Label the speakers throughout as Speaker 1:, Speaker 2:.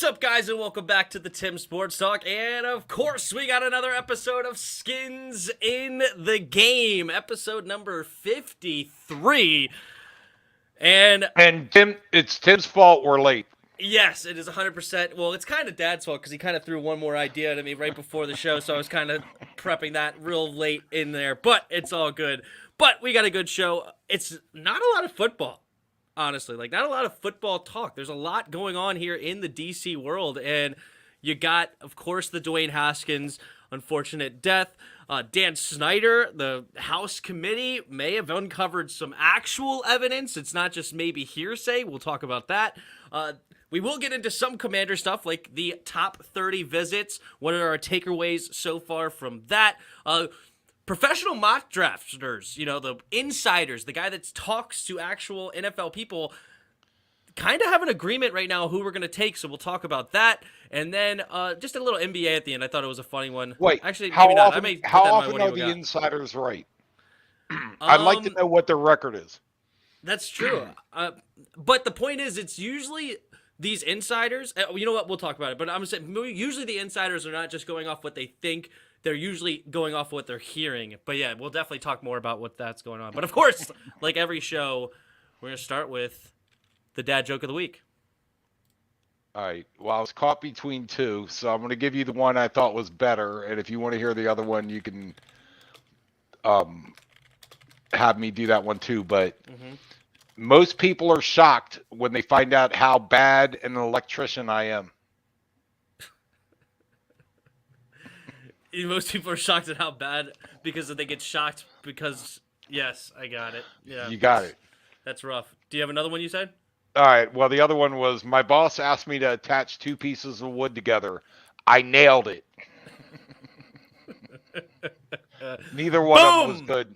Speaker 1: What's up, guys, and welcome back to the Tim Sports Talk. And of course, we got another episode of Skins in the Game, episode number 53. And
Speaker 2: Tim, it's Tim's fault we're late.
Speaker 1: yes, it is 100%. Well, it's kind of Dad's fault because he kind of threw one more idea to me right before the show, so I was kind of prepping that real late in there. But it's all good. But we got a good show. It's not a lot of football. Honestly, not a lot of football talk. There's a lot going on here in the DC world, and you got, of course, the Dwayne Haskins unfortunate death. Dan Snyder, the House committee, may have uncovered some actual evidence. It's not just maybe hearsay. We'll talk about that. We will get into some Commander stuff, like the top 30 visits. What are our takeaways so far from that? Professional mock drafters, the insiders, the guy that talks to actual NFL people, kind of have an agreement right now who we're going to take, so we'll talk about that. And then just a little NBA at the end. I thought it was a funny one.
Speaker 2: Wait,
Speaker 1: actually, maybe not.
Speaker 2: How often are the insiders right? I'd like to know what their record is.
Speaker 1: That's true. But the point is, it's usually these insiders. You know what? We'll talk about it. But I'm saying usually the insiders are not just going off what they think. They're usually going off what they're hearing. But yeah, we'll definitely talk more about what that's going on. But of course, like every show, we're going to start with the dad joke of the week.
Speaker 2: All right. Well, I was caught between two, so I'm going to give you the one I thought was better. And if you want to hear the other one, you can have me do that one too. But most people are shocked when they find out how bad an electrician I am.
Speaker 1: Most people are shocked at how bad because they get shocked because, yes, I got it. Yeah,
Speaker 2: you got it.
Speaker 1: That's rough. Do you have another one you said?
Speaker 2: All right. Well, the other one was my boss asked me to attach two pieces of wood together. I nailed it. Neither one of them was good.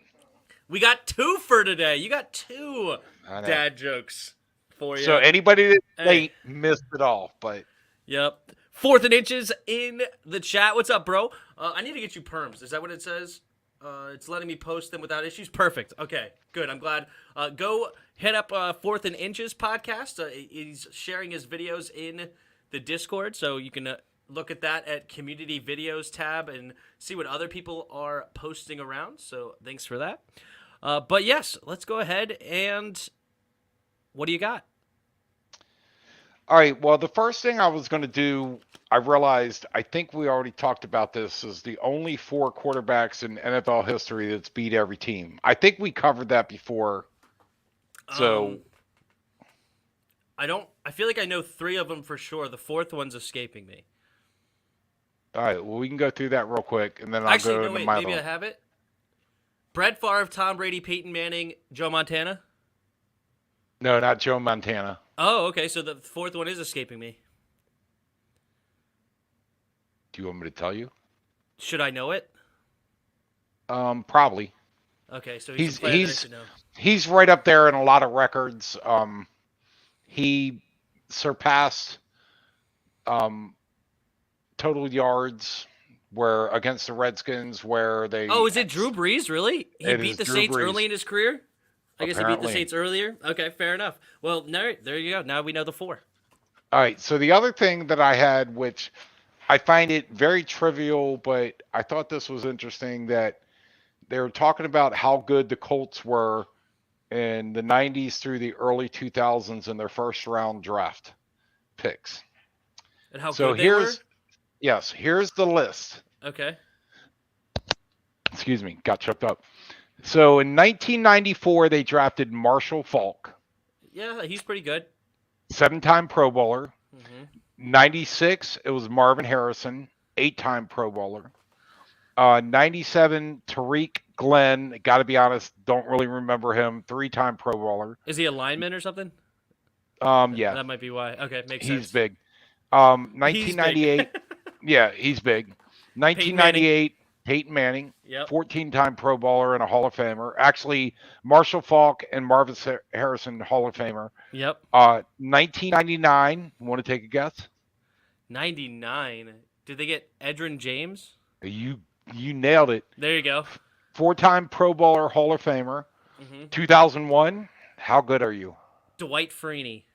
Speaker 1: We got two for today. You got two dad jokes for you.
Speaker 2: So anybody that late missed it all, but
Speaker 1: yep. Fourth and Inches in the chat. What's up, bro? I need to get you perms. Is that what it says? It's letting me post them without issues. Perfect. Okay, good. I'm glad. Go hit up Fourth and Inches podcast. He's sharing his videos in the Discord, so you can look at that at Community Videos tab and see what other people are posting around. So thanks for that. But yes, let's go ahead and what do you got?
Speaker 2: All right. Well, the first thing I was going to do, I realized, I think we already talked about this, is the only four quarterbacks in NFL history that's beat every team. I think we covered that before. So
Speaker 1: I feel like I know three of them for sure. The fourth one's escaping me.
Speaker 2: All right. Well, we can go through that real quick, and then I'll go into my
Speaker 1: maybe I have it. Brett Favre, Tom Brady, Peyton Manning, Joe Montana?
Speaker 2: No, not Joe Montana.
Speaker 1: Oh, okay. So the fourth one is escaping me.
Speaker 2: Do you want me to tell you?
Speaker 1: Should I know it?
Speaker 2: Probably.
Speaker 1: Okay, so
Speaker 2: he's right up there in a lot of records. He surpassed total yards against the Redskins where they.
Speaker 1: Oh, is it Drew Brees? Really? He beat the Saints early in his career. I guess he beat the Saints earlier. Okay, fair enough. Well, there you go. Now we know the four.
Speaker 2: All right. So the other thing that I had, which I find it very trivial, but I thought this was interesting, that they were talking about how good the Colts were in the 90s through the early 2000s in their first round draft picks.
Speaker 1: And how good they were?
Speaker 2: Yes, here's the list.
Speaker 1: Okay.
Speaker 2: Excuse me, got choked up. So in 1994, they drafted Marshall Faulk.
Speaker 1: Yeah, he's pretty good.
Speaker 2: 7-time Pro Bowler. 96, it was Marvin Harrison, 8-time Pro Bowler. 97, Tariq Glenn. Got to be honest, don't really remember him. 3-time Pro Bowler.
Speaker 1: Is he a lineman or something?
Speaker 2: Yeah.
Speaker 1: That might be why. Okay, makes sense.
Speaker 2: He's big. 1998. Yeah, he's big. 1998, Peyton Manning.
Speaker 1: Yep.
Speaker 2: 14-time Pro Bowler and a Hall of Famer. Actually, Marshall Faulk and Marvin Harrison, Hall of Famer.
Speaker 1: Yep.
Speaker 2: 1999. Want to take a guess?
Speaker 1: 99. Did they get Edgerrin James?
Speaker 2: You nailed it.
Speaker 1: There you go.
Speaker 2: 4-time Pro Bowler, Hall of Famer. 2001. How good are you?
Speaker 1: Dwight Freeney.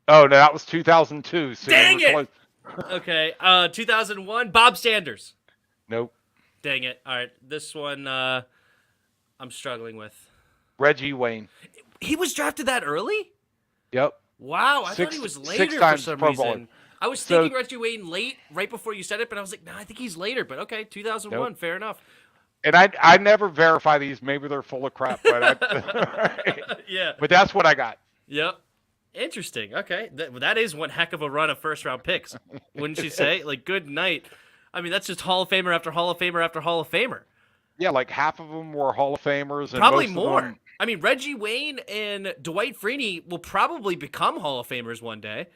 Speaker 2: Oh, no, that was 2002. So you
Speaker 1: Dang
Speaker 2: were
Speaker 1: it!
Speaker 2: close.
Speaker 1: Okay, 2001, Bob Sanders.
Speaker 2: Nope.
Speaker 1: Dang it. All right, this one I'm struggling with.
Speaker 2: Reggie Wayne.
Speaker 1: He was drafted that early?
Speaker 2: Yep.
Speaker 1: Wow, I thought he
Speaker 2: Six
Speaker 1: was
Speaker 2: six
Speaker 1: later for
Speaker 2: times
Speaker 1: some
Speaker 2: Pro Bowler.
Speaker 1: reason. I was
Speaker 2: So
Speaker 1: thinking Reggie Wayne late, right before you said it, but I was like, no, I think he's later. But okay, 2001,
Speaker 2: nope.
Speaker 1: fair enough.
Speaker 2: And I never verify these. Maybe they're full of crap, but
Speaker 1: Yeah.
Speaker 2: but that's what I got.
Speaker 1: Yep. Interesting. Okay, that is one heck of a run of first-round picks, wouldn't you say? Like, good night. I mean, that's just Hall of Famer after Hall of Famer after Hall of Famer.
Speaker 2: Yeah, like half of them were Hall of Famers, and
Speaker 1: Probably
Speaker 2: most
Speaker 1: more.
Speaker 2: of them.
Speaker 1: I mean, Reggie Wayne and Dwight Freeney will probably become Hall of Famers one day.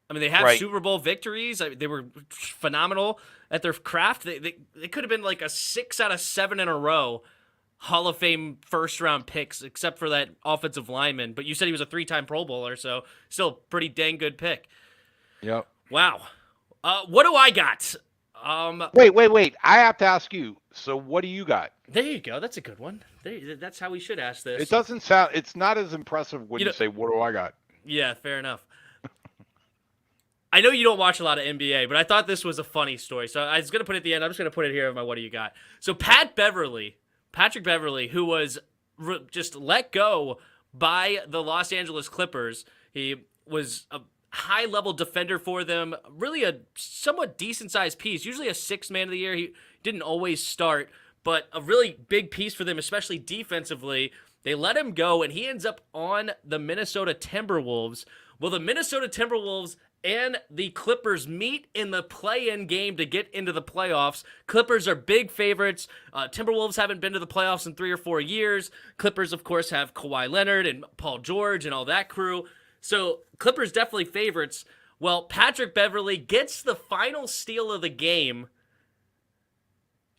Speaker 1: I mean, they have
Speaker 2: Right.
Speaker 1: Super Bowl victories. They were phenomenal at their craft. They could have been like a 6 out of 7 in a row Hall of Fame first-round picks, except for that offensive lineman. But you said he was a 3-time Pro Bowler, so still a pretty dang good pick.
Speaker 2: Yep.
Speaker 1: Wow. What do I got?
Speaker 2: Wait. I have to ask you. So what do you got?
Speaker 1: There you go. That's a good one. That's how we should ask this.
Speaker 2: It doesn't sound. It's not as impressive when
Speaker 1: You
Speaker 2: you
Speaker 1: know-
Speaker 2: say, "What do I got?"
Speaker 1: Yeah, fair enough. I know you don't watch a lot of NBA, but I thought this was a funny story. So I was going to put it at the end. I'm just going to put it here in my what do you got. So Patrick Beverly, who was just let go by the Los Angeles Clippers. He was a high-level defender for them, really a somewhat decent-sized piece, usually a sixth man of the year. He didn't always start, but a really big piece for them, especially defensively. They let him go, and he ends up on the Minnesota Timberwolves. Well, the Minnesota Timberwolves and the Clippers meet in the play-in game to get into the playoffs. Clippers are big favorites. Timberwolves haven't been to the playoffs in 3 or 4 years. Clippers, of course, have Kawhi Leonard and Paul George and all that crew. So Clippers definitely favorites. Well, Patrick Beverly gets the final steal of the game,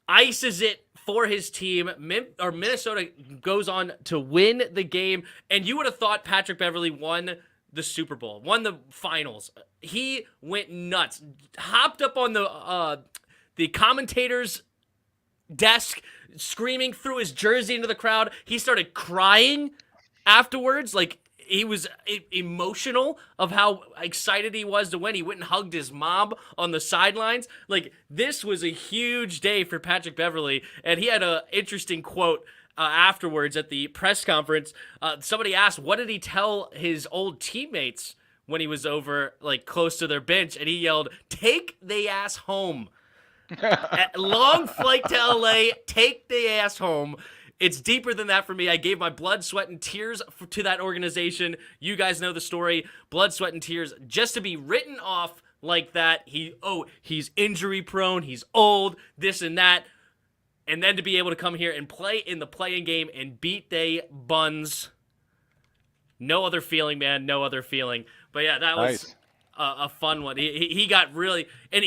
Speaker 1: ices it for his team. Minnesota goes on to win the game, and you would have thought Patrick Beverly won the Super Bowl, won the finals. He went nuts, hopped up on the commentator's desk, screaming through his jersey into the crowd. He started crying afterwards, like he was emotional of how excited he was to win. He went and hugged his mom on the sidelines. Like, this was a huge day for Patrick Beverly, and he had an interesting quote afterwards at the press conference. Somebody asked, what did he tell his old teammates when he was over, like, close to their bench? And he yelled, "Take the ass home." Long flight to LA, take the ass home. It's deeper than that for me. I gave my blood, sweat, and tears to that organization. You guys know the story. Blood, sweat, and tears. Just to be written off like that. He's injury prone. He's old. This and that. And then to be able to come here and play in the play-in game and beat they buns. No other feeling, man. No other feeling. But yeah, that was a fun one. He got really, and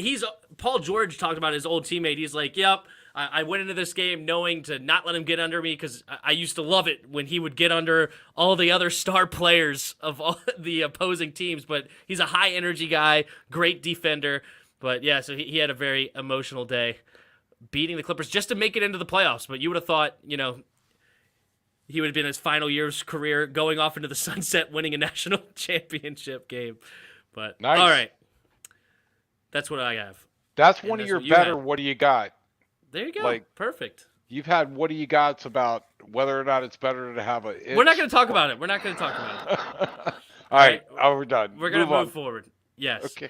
Speaker 1: Paul George talked about his old teammate. He's like, yep, I went into this game knowing to not let him get under me because I used to love it when he would get under all the other star players of all the opposing teams. But he's a high energy guy, great defender. But yeah, so he had a very emotional day beating the Clippers just to make it into the playoffs. But you would have thought, he would have been his final year's career going off into the sunset, winning a national championship game. But
Speaker 2: nice.
Speaker 1: All right, that's what I have.
Speaker 2: That's one of your better. What do you got?
Speaker 1: There you go.
Speaker 2: Like,
Speaker 1: perfect.
Speaker 2: You've had what do you got's about whether or not it's better to have a.
Speaker 1: We're not going to talk about it. We're not going to talk about
Speaker 2: it. All right. We're done.
Speaker 1: We're going to move forward. Yes.
Speaker 2: Okay.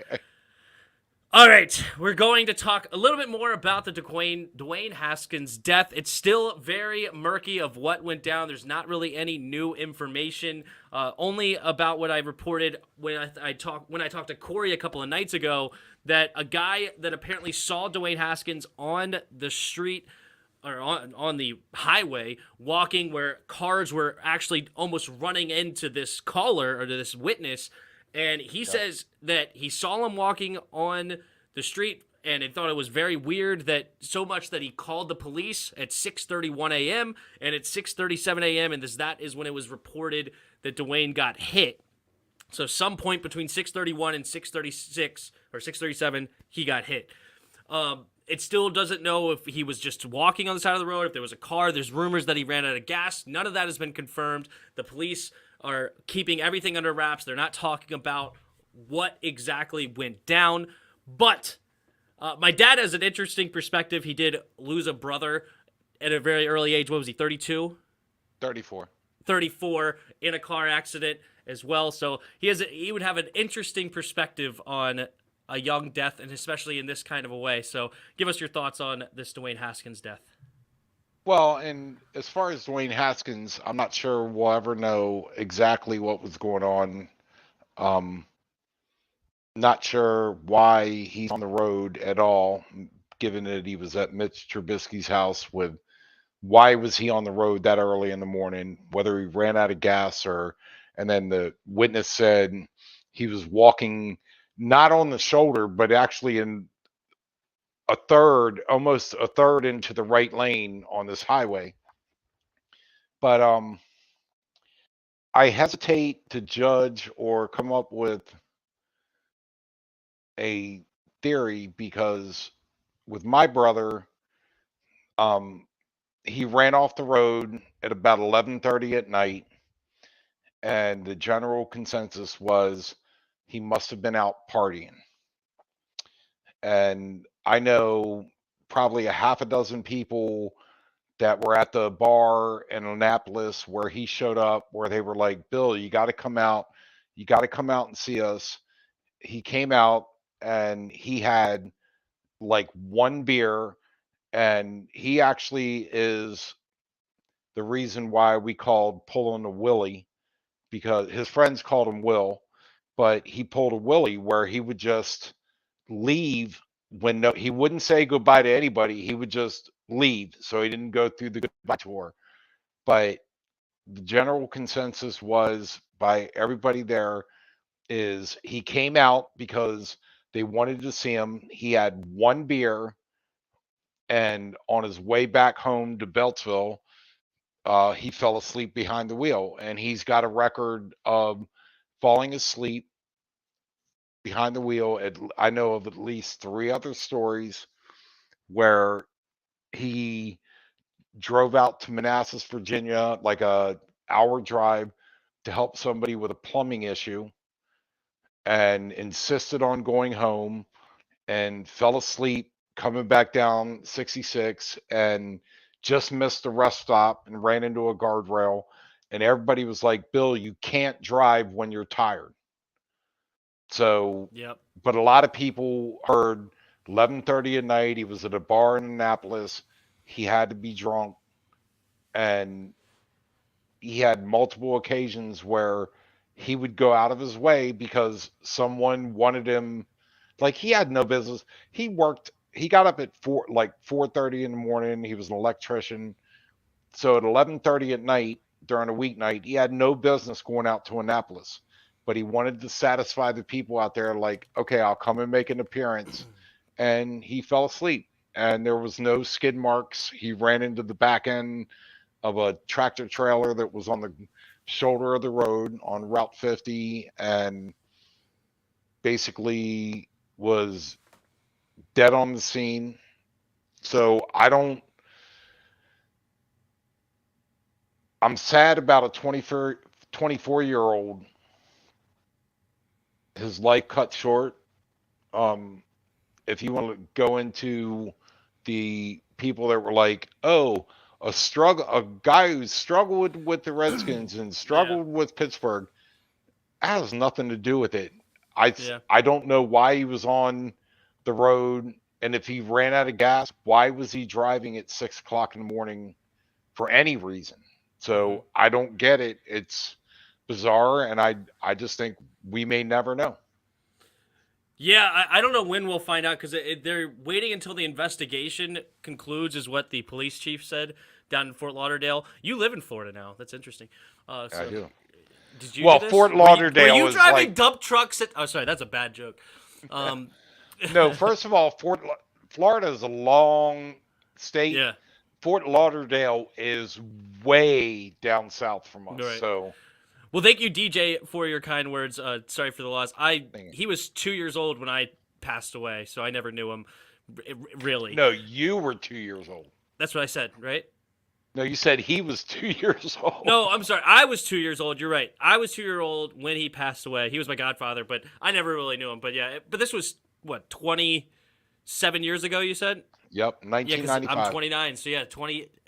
Speaker 1: All right, we're going to talk a little bit more about the Dwayne Haskins death. It's still very murky of what went down. There's not really any new information, only about what I reported when I talked to Corey a couple of nights ago, that a guy that apparently saw Dwayne Haskins on the street or on the highway walking, where cars were actually almost running into this caller or to this witness. And he says that he saw him walking on the street and he thought it was very weird, that so much that he called the police at 6:31 a.m. and at 6:37 a.m. and that is when it was reported that Dwayne got hit. So some point between 6:31 and 6:36 or 6:37, he got hit. It still doesn't know if he was just walking on the side of the road, if there was a car. There's rumors that he ran out of gas. None of that has been confirmed. The police are keeping everything under wraps. They're not talking about what exactly went down. But my dad has an interesting perspective. He did lose a brother at a very early age. What was he, 32?
Speaker 2: 34.
Speaker 1: 34 in a car accident as well. So he would have an interesting perspective on a young death, and especially in this kind of a way. So give us your thoughts on this Dwayne Haskins death.
Speaker 2: Well, and as far as Dwayne Haskins, I'm not sure we'll ever know exactly what was going on. Um, Not sure why he's on the road at all, given that he was at Mitch Trubisky's house with why was he on the road that early in the morning, whether he ran out of gas or, and then the witness said he was walking not on the shoulder, but actually in almost a third into the right lane on this highway. But I hesitate to judge or come up with a theory because with my brother, um, he ran off the road at about 11:30 at night, and the general consensus was he must have been out partying. And I know probably a half a dozen people that were at the bar in Annapolis where he showed up, where they were like, "Bill, you got to come out. You got to come out and see us." He came out and he had like one beer, and he actually is the reason why we called pulling a Willie, because his friends called him Will, but he pulled a Willie where he would just leave when no, he wouldn't say goodbye to anybody. He would just leave, so he didn't go through the goodbye tour. But the general consensus was by everybody there is he came out because they wanted to see him. He had one beer, and on his way back home to Beltsville, he fell asleep behind the wheel, and he's got a record of falling asleep behind the wheel. I know of at least three other stories where he drove out to Manassas, Virginia, like a hour drive to help somebody with a plumbing issue, and insisted on going home and fell asleep coming back down 66 and just missed the rest stop and ran into a guardrail. And everybody was like, "Bill, you can't drive when you're tired." So,
Speaker 1: Yep.
Speaker 2: but a lot of people heard 11:30 at night. He was at a bar in Annapolis. He had to be drunk, and he had multiple occasions where he would go out of his way because someone wanted him. Like he had no business. He worked. He got up at 4:30 in the morning. He was an electrician. So at 11:30 at night during a weeknight, he had no business going out to Annapolis. But he wanted to satisfy the people out there. Like, okay, I'll come and make an appearance. And he fell asleep. And there was no skid marks. He ran into the back end of a tractor trailer that was on the shoulder of the road on Route 50 and basically was dead on the scene. So I'm sad about a 24-year-old, his life cut short. Um, if you want to go into the people that were like, oh, a guy who struggled with the Redskins and
Speaker 1: Yeah.
Speaker 2: struggled with Pittsburgh, that has nothing to do with it. I
Speaker 1: Yeah.
Speaker 2: I don't know why he was on the road, and if he ran out of gas, why was he driving at 6 o'clock in the morning for any reason?
Speaker 1: Hmm.
Speaker 2: So I don't get it. It's bizarre, and I just think we may never know.
Speaker 1: Yeah, I don't know when we'll find out because they're waiting until the investigation concludes, is what the police chief said down in Fort Lauderdale. You live in Florida now. That's interesting.
Speaker 2: I
Speaker 1: So
Speaker 2: do.
Speaker 1: did you do
Speaker 2: Well,
Speaker 1: this?
Speaker 2: Fort
Speaker 1: Were
Speaker 2: Lauderdale
Speaker 1: you
Speaker 2: is
Speaker 1: driving
Speaker 2: like
Speaker 1: dump trucks at? Oh, sorry, that's a bad joke. Um,
Speaker 2: no. First of all, Florida is a long state.
Speaker 1: yeah.
Speaker 2: Fort Lauderdale is way down south from us.
Speaker 1: Right.
Speaker 2: So
Speaker 1: Well, thank you, DJ, for your kind words. Sorry for the loss.
Speaker 2: dang it.
Speaker 1: He was 2 years old when I passed away, so I never knew him. Really,
Speaker 2: No, you were 2 years old.
Speaker 1: that's what I said, right?
Speaker 2: No, you said he was 2 years old.
Speaker 1: No, I'm sorry. I was 2 years old. You're right. I was 2 year old when he passed away. He was my godfather, but I never really knew him. But yeah, but this was what 27 years ago. You said?
Speaker 2: Yep,
Speaker 1: Yeah, because I'm
Speaker 2: 1995.
Speaker 1: 29. So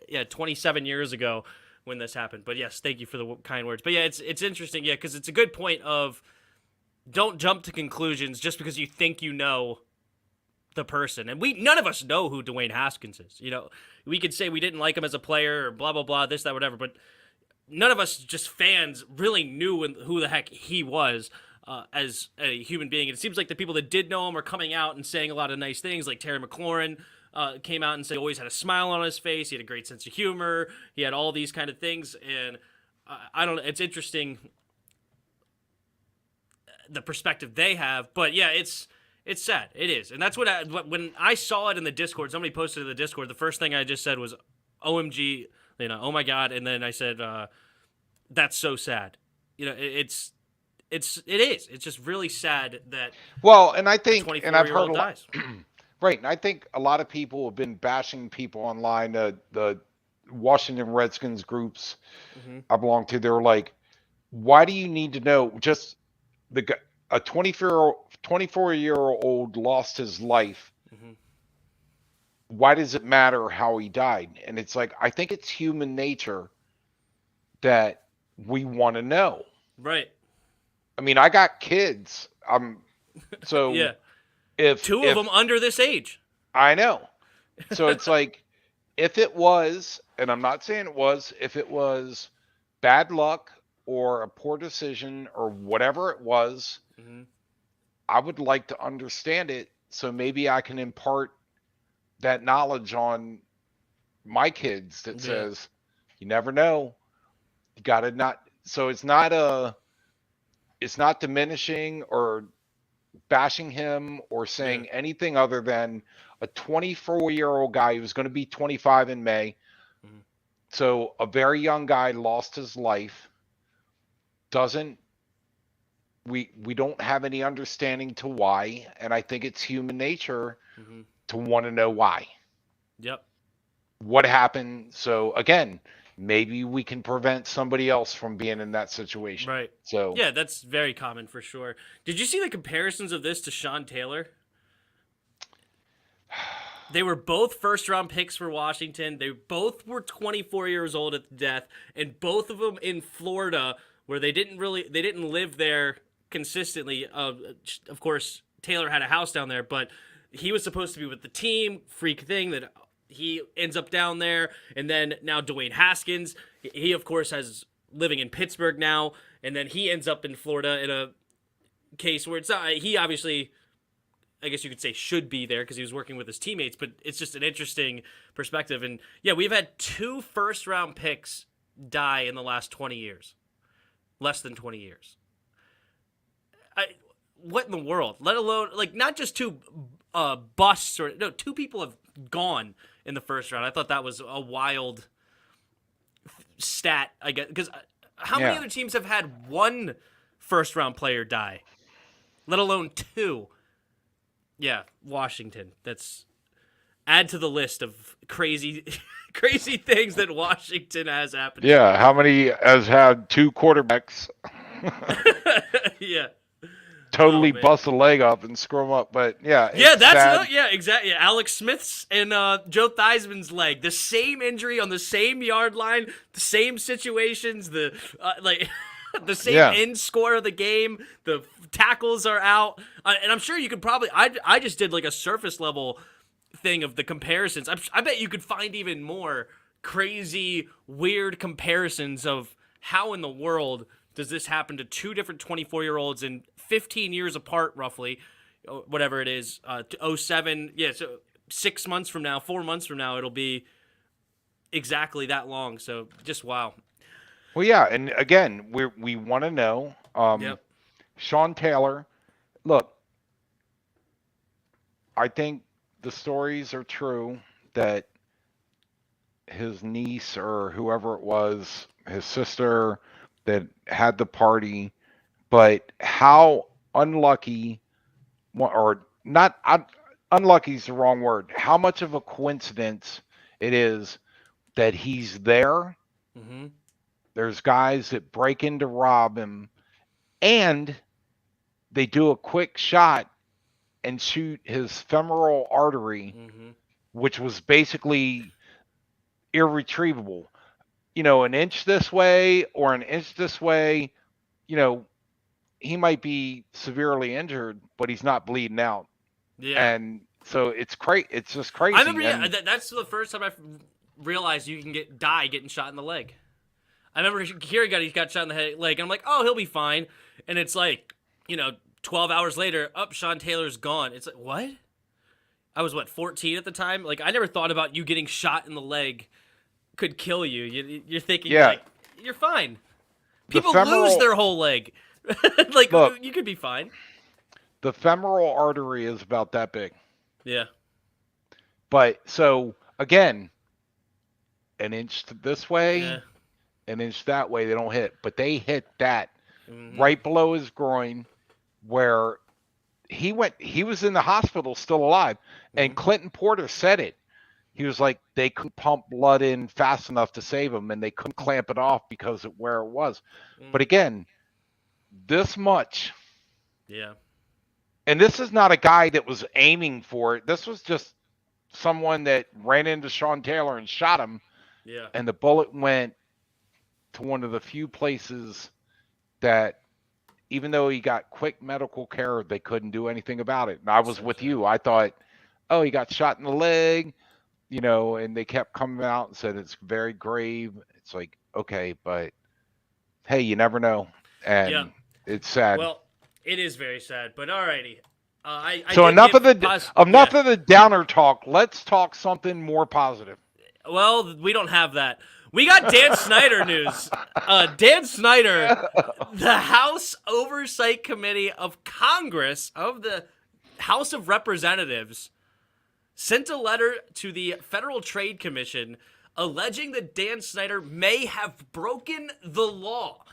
Speaker 1: yeah, 27 years ago when this happened. But yes, thank you for the kind words. But yeah, it's interesting. Yeah, because it's a good point of don't jump to conclusions just because you think you know the person. And none of us know who Dwayne Haskins is. You know, we could say we didn't like him as a player or blah blah blah, this that whatever, but none of us just fans really knew who the heck he was as a human being. And it seems like the people that did know him are coming out and saying a lot of nice things, like Terry McLaurin. Came out and said he always had a smile on his face. He had a great sense of humor. He had all these kind of things, and I don't know. It's interesting the perspective they have, but yeah, it's sad. It is, and that's when I saw it in the Discord. Somebody posted in the Discord. The first thing I just said was, "OMG," oh my god, and then I said, "That's so sad." It is. It's just really sad that
Speaker 2: Well, and I think,
Speaker 1: a
Speaker 2: and I've heard
Speaker 1: 24-year-old dies.
Speaker 2: right, and I think a lot of people have been bashing people online. The Washington Redskins groups
Speaker 1: Mm-hmm.
Speaker 2: I belong to, they're like, why do you need to know? Just a 24-year-old lost his life.
Speaker 1: Mm-hmm.
Speaker 2: Why does it matter how he died? And it's like, I think it's human nature that we want to know.
Speaker 1: Right.
Speaker 2: I mean, I got kids. So
Speaker 1: Yeah.
Speaker 2: if
Speaker 1: Two of them under this age.
Speaker 2: I know. So it's like, if it was, and I'm not saying it was, if it was bad luck or a poor decision or whatever it was,
Speaker 1: Mm-hmm.
Speaker 2: I would like to understand it so maybe I can impart that knowledge on my kids that says, you never know. You got to not. So it's not diminishing or bashing him or saying anything other than a 24-year-old guy who's going to be 25 in May.
Speaker 1: Mm-hmm.
Speaker 2: So a very young guy lost his life. We don't have any understanding to why, and I think it's human nature
Speaker 1: Mm-hmm.
Speaker 2: to want to know why.
Speaker 1: Yep.
Speaker 2: What happened? So again, maybe we can prevent somebody else from being in that situation.
Speaker 1: Right.
Speaker 2: So
Speaker 1: yeah, that's very common for sure. Did you see the comparisons of this to Sean Taylor? They were both first-round picks for Washington. They both were 24 years old at death, and both of them in Florida, where they didn't live there consistently. Of course, Taylor had a house down there, but he was supposed to be with the team. Freak thing that he ends up down there, and then now Dwayne Haskins, he of course has living in Pittsburgh now, and then he ends up in Florida in a case where it's not, he obviously, I guess you could say, should be there because he was working with his teammates, but it's just an interesting perspective. And yeah, we've had 2 first-round picks die in the last 20 years. Less than 20 years. What in the world? Let alone, like, not just 2 busts, 2 people have gone in the first round. I thought that was a wild stat, I guess, because how many other teams have had 1 first-round player die? Let alone 2. Yeah, Washington. That's add to the list of crazy things that Washington has happened.
Speaker 2: yeah, how many has had 2 quarterbacks
Speaker 1: Yeah.
Speaker 2: totally bust a leg up and screw them up? But yeah,
Speaker 1: exactly. Alex Smith's and Joe Theismann's leg, the same injury on the same yard line, the same situations, the the same end score of the game. The tackles are out, and I'm sure you could probably. I just did like a surface level thing of the comparisons. I bet you could find even more crazy, weird comparisons of how in the world does this happen to 2 different 24-year-olds in 15 years apart, roughly, whatever it is. 07, yeah. So 6 months from now, 4 months from now, it'll be exactly that long. So just wow.
Speaker 2: Well, yeah, and again, we want to know.
Speaker 1: Yep.
Speaker 2: Sean Taylor, look, I think the stories are true that his niece or whoever it was, his sister that had the party, but how unlucky, or not unlucky is the wrong word, how much of a coincidence it is that he's there.
Speaker 1: Mm-hmm.
Speaker 2: There's guys that break in to rob him, and they do a quick shot and shoot his femoral artery,
Speaker 1: Mm-hmm.
Speaker 2: which was basically irretrievable. An inch this way or an inch this way, you know, he might be severely injured, but he's not bleeding out.
Speaker 1: Yeah.
Speaker 2: And so it's just
Speaker 1: I
Speaker 2: crazy.
Speaker 1: remember. Yeah,
Speaker 2: And
Speaker 1: that's the first time I realized you can die getting shot in the leg. I remember hearing he got shot in the leg, and I'm like, oh, he'll be fine. And it's like, 12 hours later, Sean Taylor's gone. It's like, what? I was 14 at the time. Like, I never thought about you getting shot in the leg could kill you. You're thinking
Speaker 2: yeah,
Speaker 1: like you're fine.
Speaker 2: the
Speaker 1: People lose
Speaker 2: femoral
Speaker 1: their whole leg. Like,
Speaker 2: look,
Speaker 1: you could be fine.
Speaker 2: the femoral artery is about that big.
Speaker 1: Yeah.
Speaker 2: But so again, an inch this way,
Speaker 1: Yeah.
Speaker 2: an inch that way, they don't hit. But they hit that
Speaker 1: Mm-hmm.
Speaker 2: right below his groin where he was in the hospital still alive. And
Speaker 1: Mm-hmm.
Speaker 2: Clinton Porter said it. He was like, they couldn't pump blood in fast enough to save him, and they couldn't clamp it off because of where it was. But again, this much.
Speaker 1: Yeah.
Speaker 2: And this is not a guy that was aiming for it. This was just someone that ran into Sean Taylor and shot him.
Speaker 1: Yeah.
Speaker 2: And the bullet went to one of the few places that, even though he got quick medical care, they couldn't do anything about it. And I was with you. I thought, oh, he got shot in the leg, and they kept coming out and said it's very grave. It's like, okay, but hey, you never know. And it's sad.
Speaker 1: Well, it is very sad, but alrighty.
Speaker 2: So enough of the downer talk. Let's talk something more positive.
Speaker 1: Well, we don't have that. We got Dan Snyder news. Dan Snyder, the House Oversight Committee of Congress of the House of Representatives, sent a letter to the Federal Trade Commission alleging that Dan Snyder may have broken the law.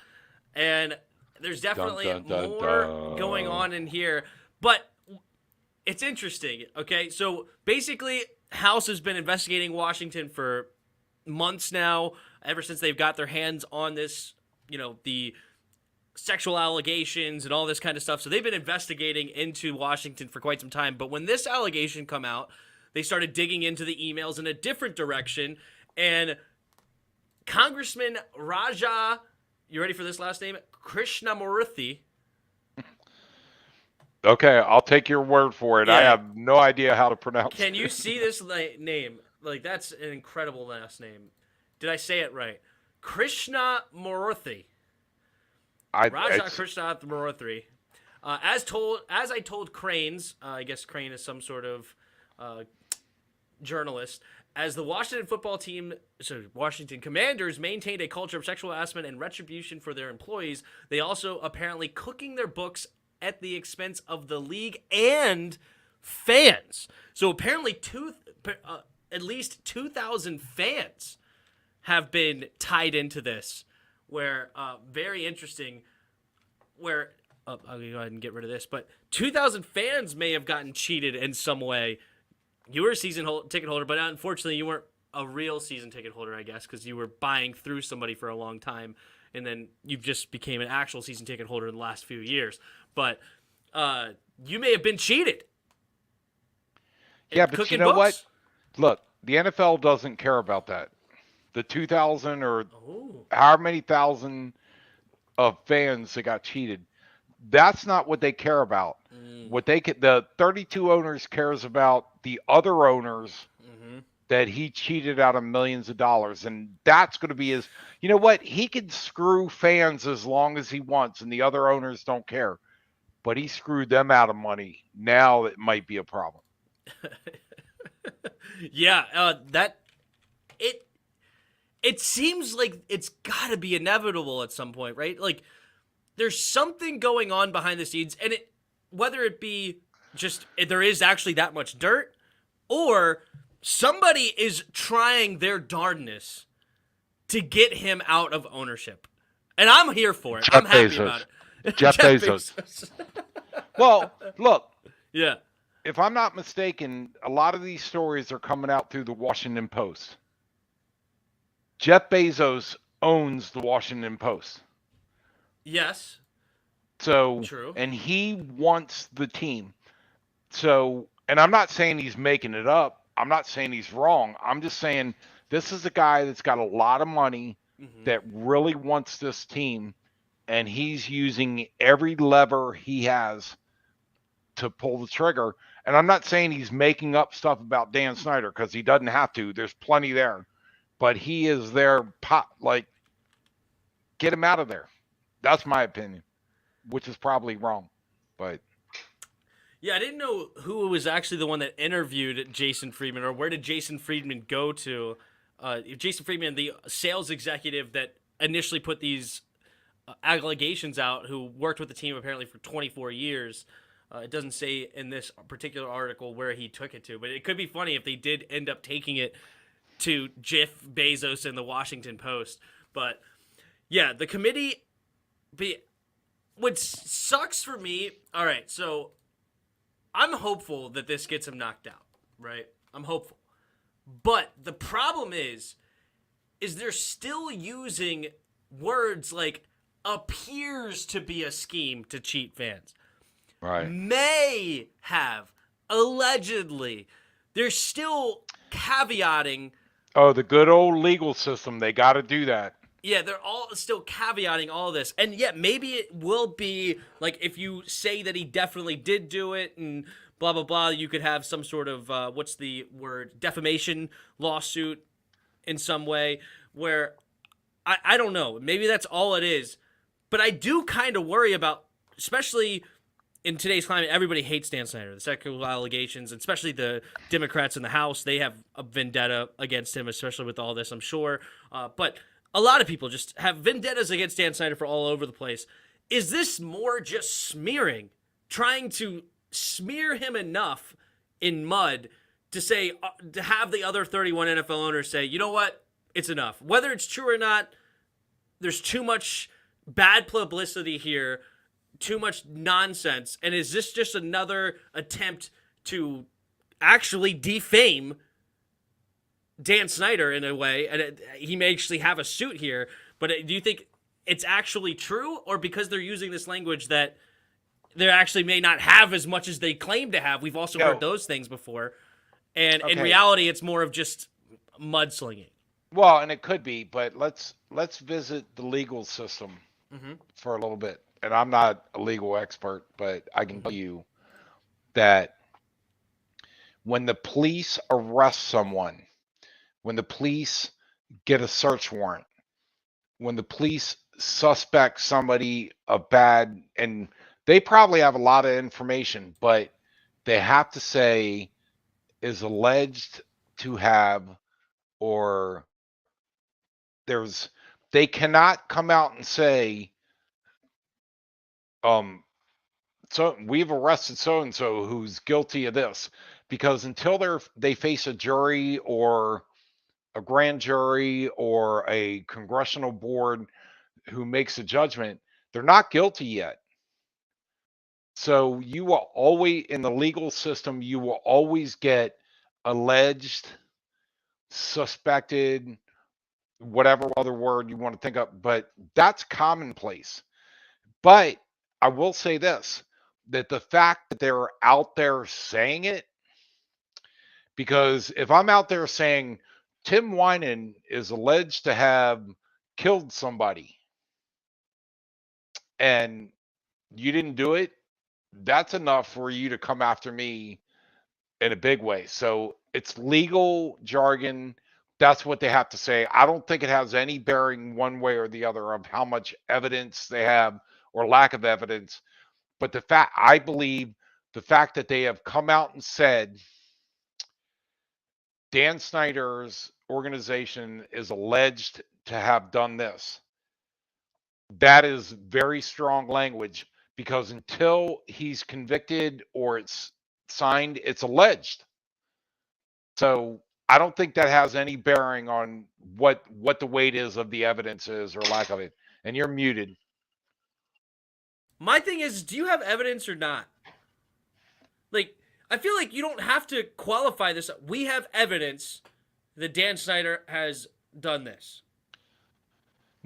Speaker 1: And there's definitely more going on in here. But it's interesting, okay? So basically, House has been investigating Washington for months now, ever since they've got their hands on this, the sexual allegations and all this kind of stuff. So they've been investigating into Washington for quite some time. But when this allegation come out, they started digging into the emails in a different direction. And Congressman Raja, you ready for this last name? Krishnamurthy.
Speaker 2: Okay, I'll take your word for it.
Speaker 1: Yeah.
Speaker 2: I have no idea how to pronounce it.
Speaker 1: Can you see this name? Like, that's an incredible last name. Did I say it right? Krishnamurthy. Raja Krishnamurthy. As I told Cranes, I guess Crane is some sort of journalist, as the Washington Commanders maintained a culture of sexual harassment and retribution for their employees, they also apparently cooking their books at the expense of the league and fans. So apparently at least 2,000 fans have been tied into this, where very interesting, where I'll go ahead and get rid of this, but 2,000 fans may have gotten cheated in some way. You were a season ticket holder, but unfortunately you weren't a real season ticket holder, I guess, because you were buying through somebody for a long time, and then you've just became an actual season ticket holder in the last few years. But you may have been cheated.
Speaker 2: Yeah, but you know what? Look, the NFL doesn't care about that. The 2,000 or however many thousand of fans that got cheated, that's not what they care about. What the 32 owners cares about the other owners that he cheated out of millions of dollars, and that's going to be his. You know what? He can screw fans as long as he wants, and the other owners don't care. But he screwed them out of money. Now it might be a problem.
Speaker 1: Yeah, it seems like it's got to be inevitable at some point, right? Like, there's something going on behind the scenes, and whether it be just there is actually that much dirt, or somebody is trying their darndest to get him out of ownership. And I'm here for it. I'm happy about it.
Speaker 2: Jeff Bezos. Well, look.
Speaker 1: Yeah.
Speaker 2: If I'm not mistaken, a lot of these stories are coming out through the Washington Post. Jeff Bezos owns the Washington Post.
Speaker 1: Yes,
Speaker 2: So,
Speaker 1: true.
Speaker 2: and he wants the team. So, and I'm not saying he's making it up. I'm not saying he's wrong. I'm just saying this is a guy that's got a lot of money
Speaker 1: Hmm.
Speaker 2: that really wants this team, and he's using every lever he has to pull the trigger. And I'm not saying he's making up stuff about Dan Snyder because he doesn't have to. There's plenty there, but he is there. Like, get him out of there. That's my opinion, which is probably wrong, but
Speaker 1: Yeah, I didn't know who was actually the one that interviewed Jason Friedman, or where did Jason Friedman go to? Jason Friedman, the sales executive that initially put these allegations out, who worked with the team apparently for 24 years. It doesn't say in this particular article where he took it to, but it could be funny if they did end up taking it to Jeff Bezos and the Washington Post. But yeah, the committee. What sucks for me. All right, so I'm hopeful that this gets him knocked out. Right, I'm hopeful. But the problem is they're still using words like appears to be a scheme to cheat fans.
Speaker 2: right.
Speaker 1: May have, allegedly. They're still caveating.
Speaker 2: Oh, the good old legal system. They got to do that.
Speaker 1: Yeah, they're all still caveating all this. And yeah, maybe it will be like if you say that he definitely did do it and blah, blah, blah, you could have some sort of, what's the word, defamation lawsuit in some way where I don't know. Maybe that's all it is. But I do kind of worry about, especially in today's climate, everybody hates Dan Snyder. The sexual allegations, especially the Democrats in the House, they have a vendetta against him, especially with all this, I'm sure. But a lot of people just have vendettas against Dan Snyder for all over the place. Is this more just smearing, trying to smear him enough in mud to say, to have the other 31 NFL owners say, you know what, it's enough. Whether it's true or not, there's too much bad publicity here, too much nonsense. And is this just another attempt to actually defame Dan Snyder in a way? And he may actually have a suit here, but do you think it's actually true, or because they're using this language that they actually may not have as much as they claim to have? We've also heard those things before. And in reality, it's more of just mudslinging.
Speaker 2: Well, and it could be, but let's visit the legal system
Speaker 1: Mm-hmm.
Speaker 2: for a little bit. And I'm not a legal expert, but I can
Speaker 1: Mm-hmm.
Speaker 2: tell you that when the police arrest someone, when the police get a search warrant, when the police suspect somebody of bad, and they probably have a lot of information, but they have to say is alleged to have, or there's, they cannot come out and say, um, so we've arrested so and so who's guilty of this, because until they face a jury or a grand jury or a congressional board who makes a judgment, they're not guilty yet. So you will always, in the legal system, you will always get alleged, suspected, whatever other word you want to think of, but that's commonplace. But I will say this, that the fact that they're out there saying it, because if I'm out there saying Tim Winan is alleged to have killed somebody and you didn't do it, that's enough for you to come after me in a big way. So it's legal jargon. That's what they have to say. I don't think it has any bearing one way or the other of how much evidence they have or lack of evidence. But I believe the fact that they have come out and said Dan Snyder's organization is alleged to have done this, that is very strong language, because until he's convicted or it's signed, it's alleged. So I don't think that has any bearing on what the weight is of the evidence is or lack of it. And you're muted.
Speaker 1: My thing is, do you have evidence or not? Like, I feel like you don't have to qualify this. We have evidence that Dan Snyder has done this.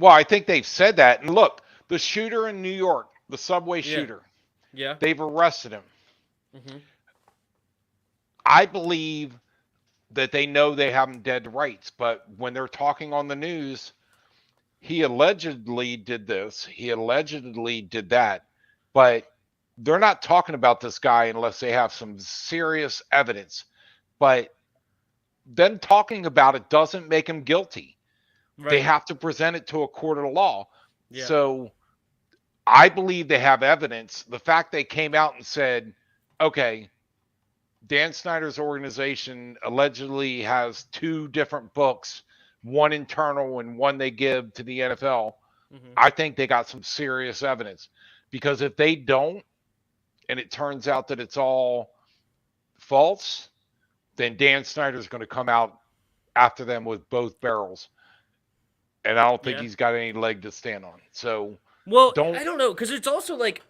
Speaker 2: Well, I think they've said that. And look, the shooter in New York, the subway
Speaker 1: Yeah.
Speaker 2: shooter,
Speaker 1: Yeah.
Speaker 2: they've arrested him.
Speaker 1: Mm-hmm.
Speaker 2: I believe that they know they have him dead to rights, but when they're talking on the news, he allegedly did this, he allegedly did that, but they're not talking about this guy unless they have some serious evidence. But them talking about it doesn't make him guilty. They
Speaker 1: Right.
Speaker 2: have to present it to a court of law.
Speaker 1: Yeah.
Speaker 2: So I believe they have evidence. The fact they came out and said, okay, Dan Snyder's organization allegedly has two different books, one internal and one they give to the NFL.
Speaker 1: Mm-hmm.
Speaker 2: I think they got some serious evidence, because if they don't, and it turns out that it's all false, then Dan Snyder's going to come out after them with both barrels. And I don't think
Speaker 1: Yeah.
Speaker 2: he's got any leg to stand on. So
Speaker 1: Well,
Speaker 2: don't.
Speaker 1: I don't know, because it's also like,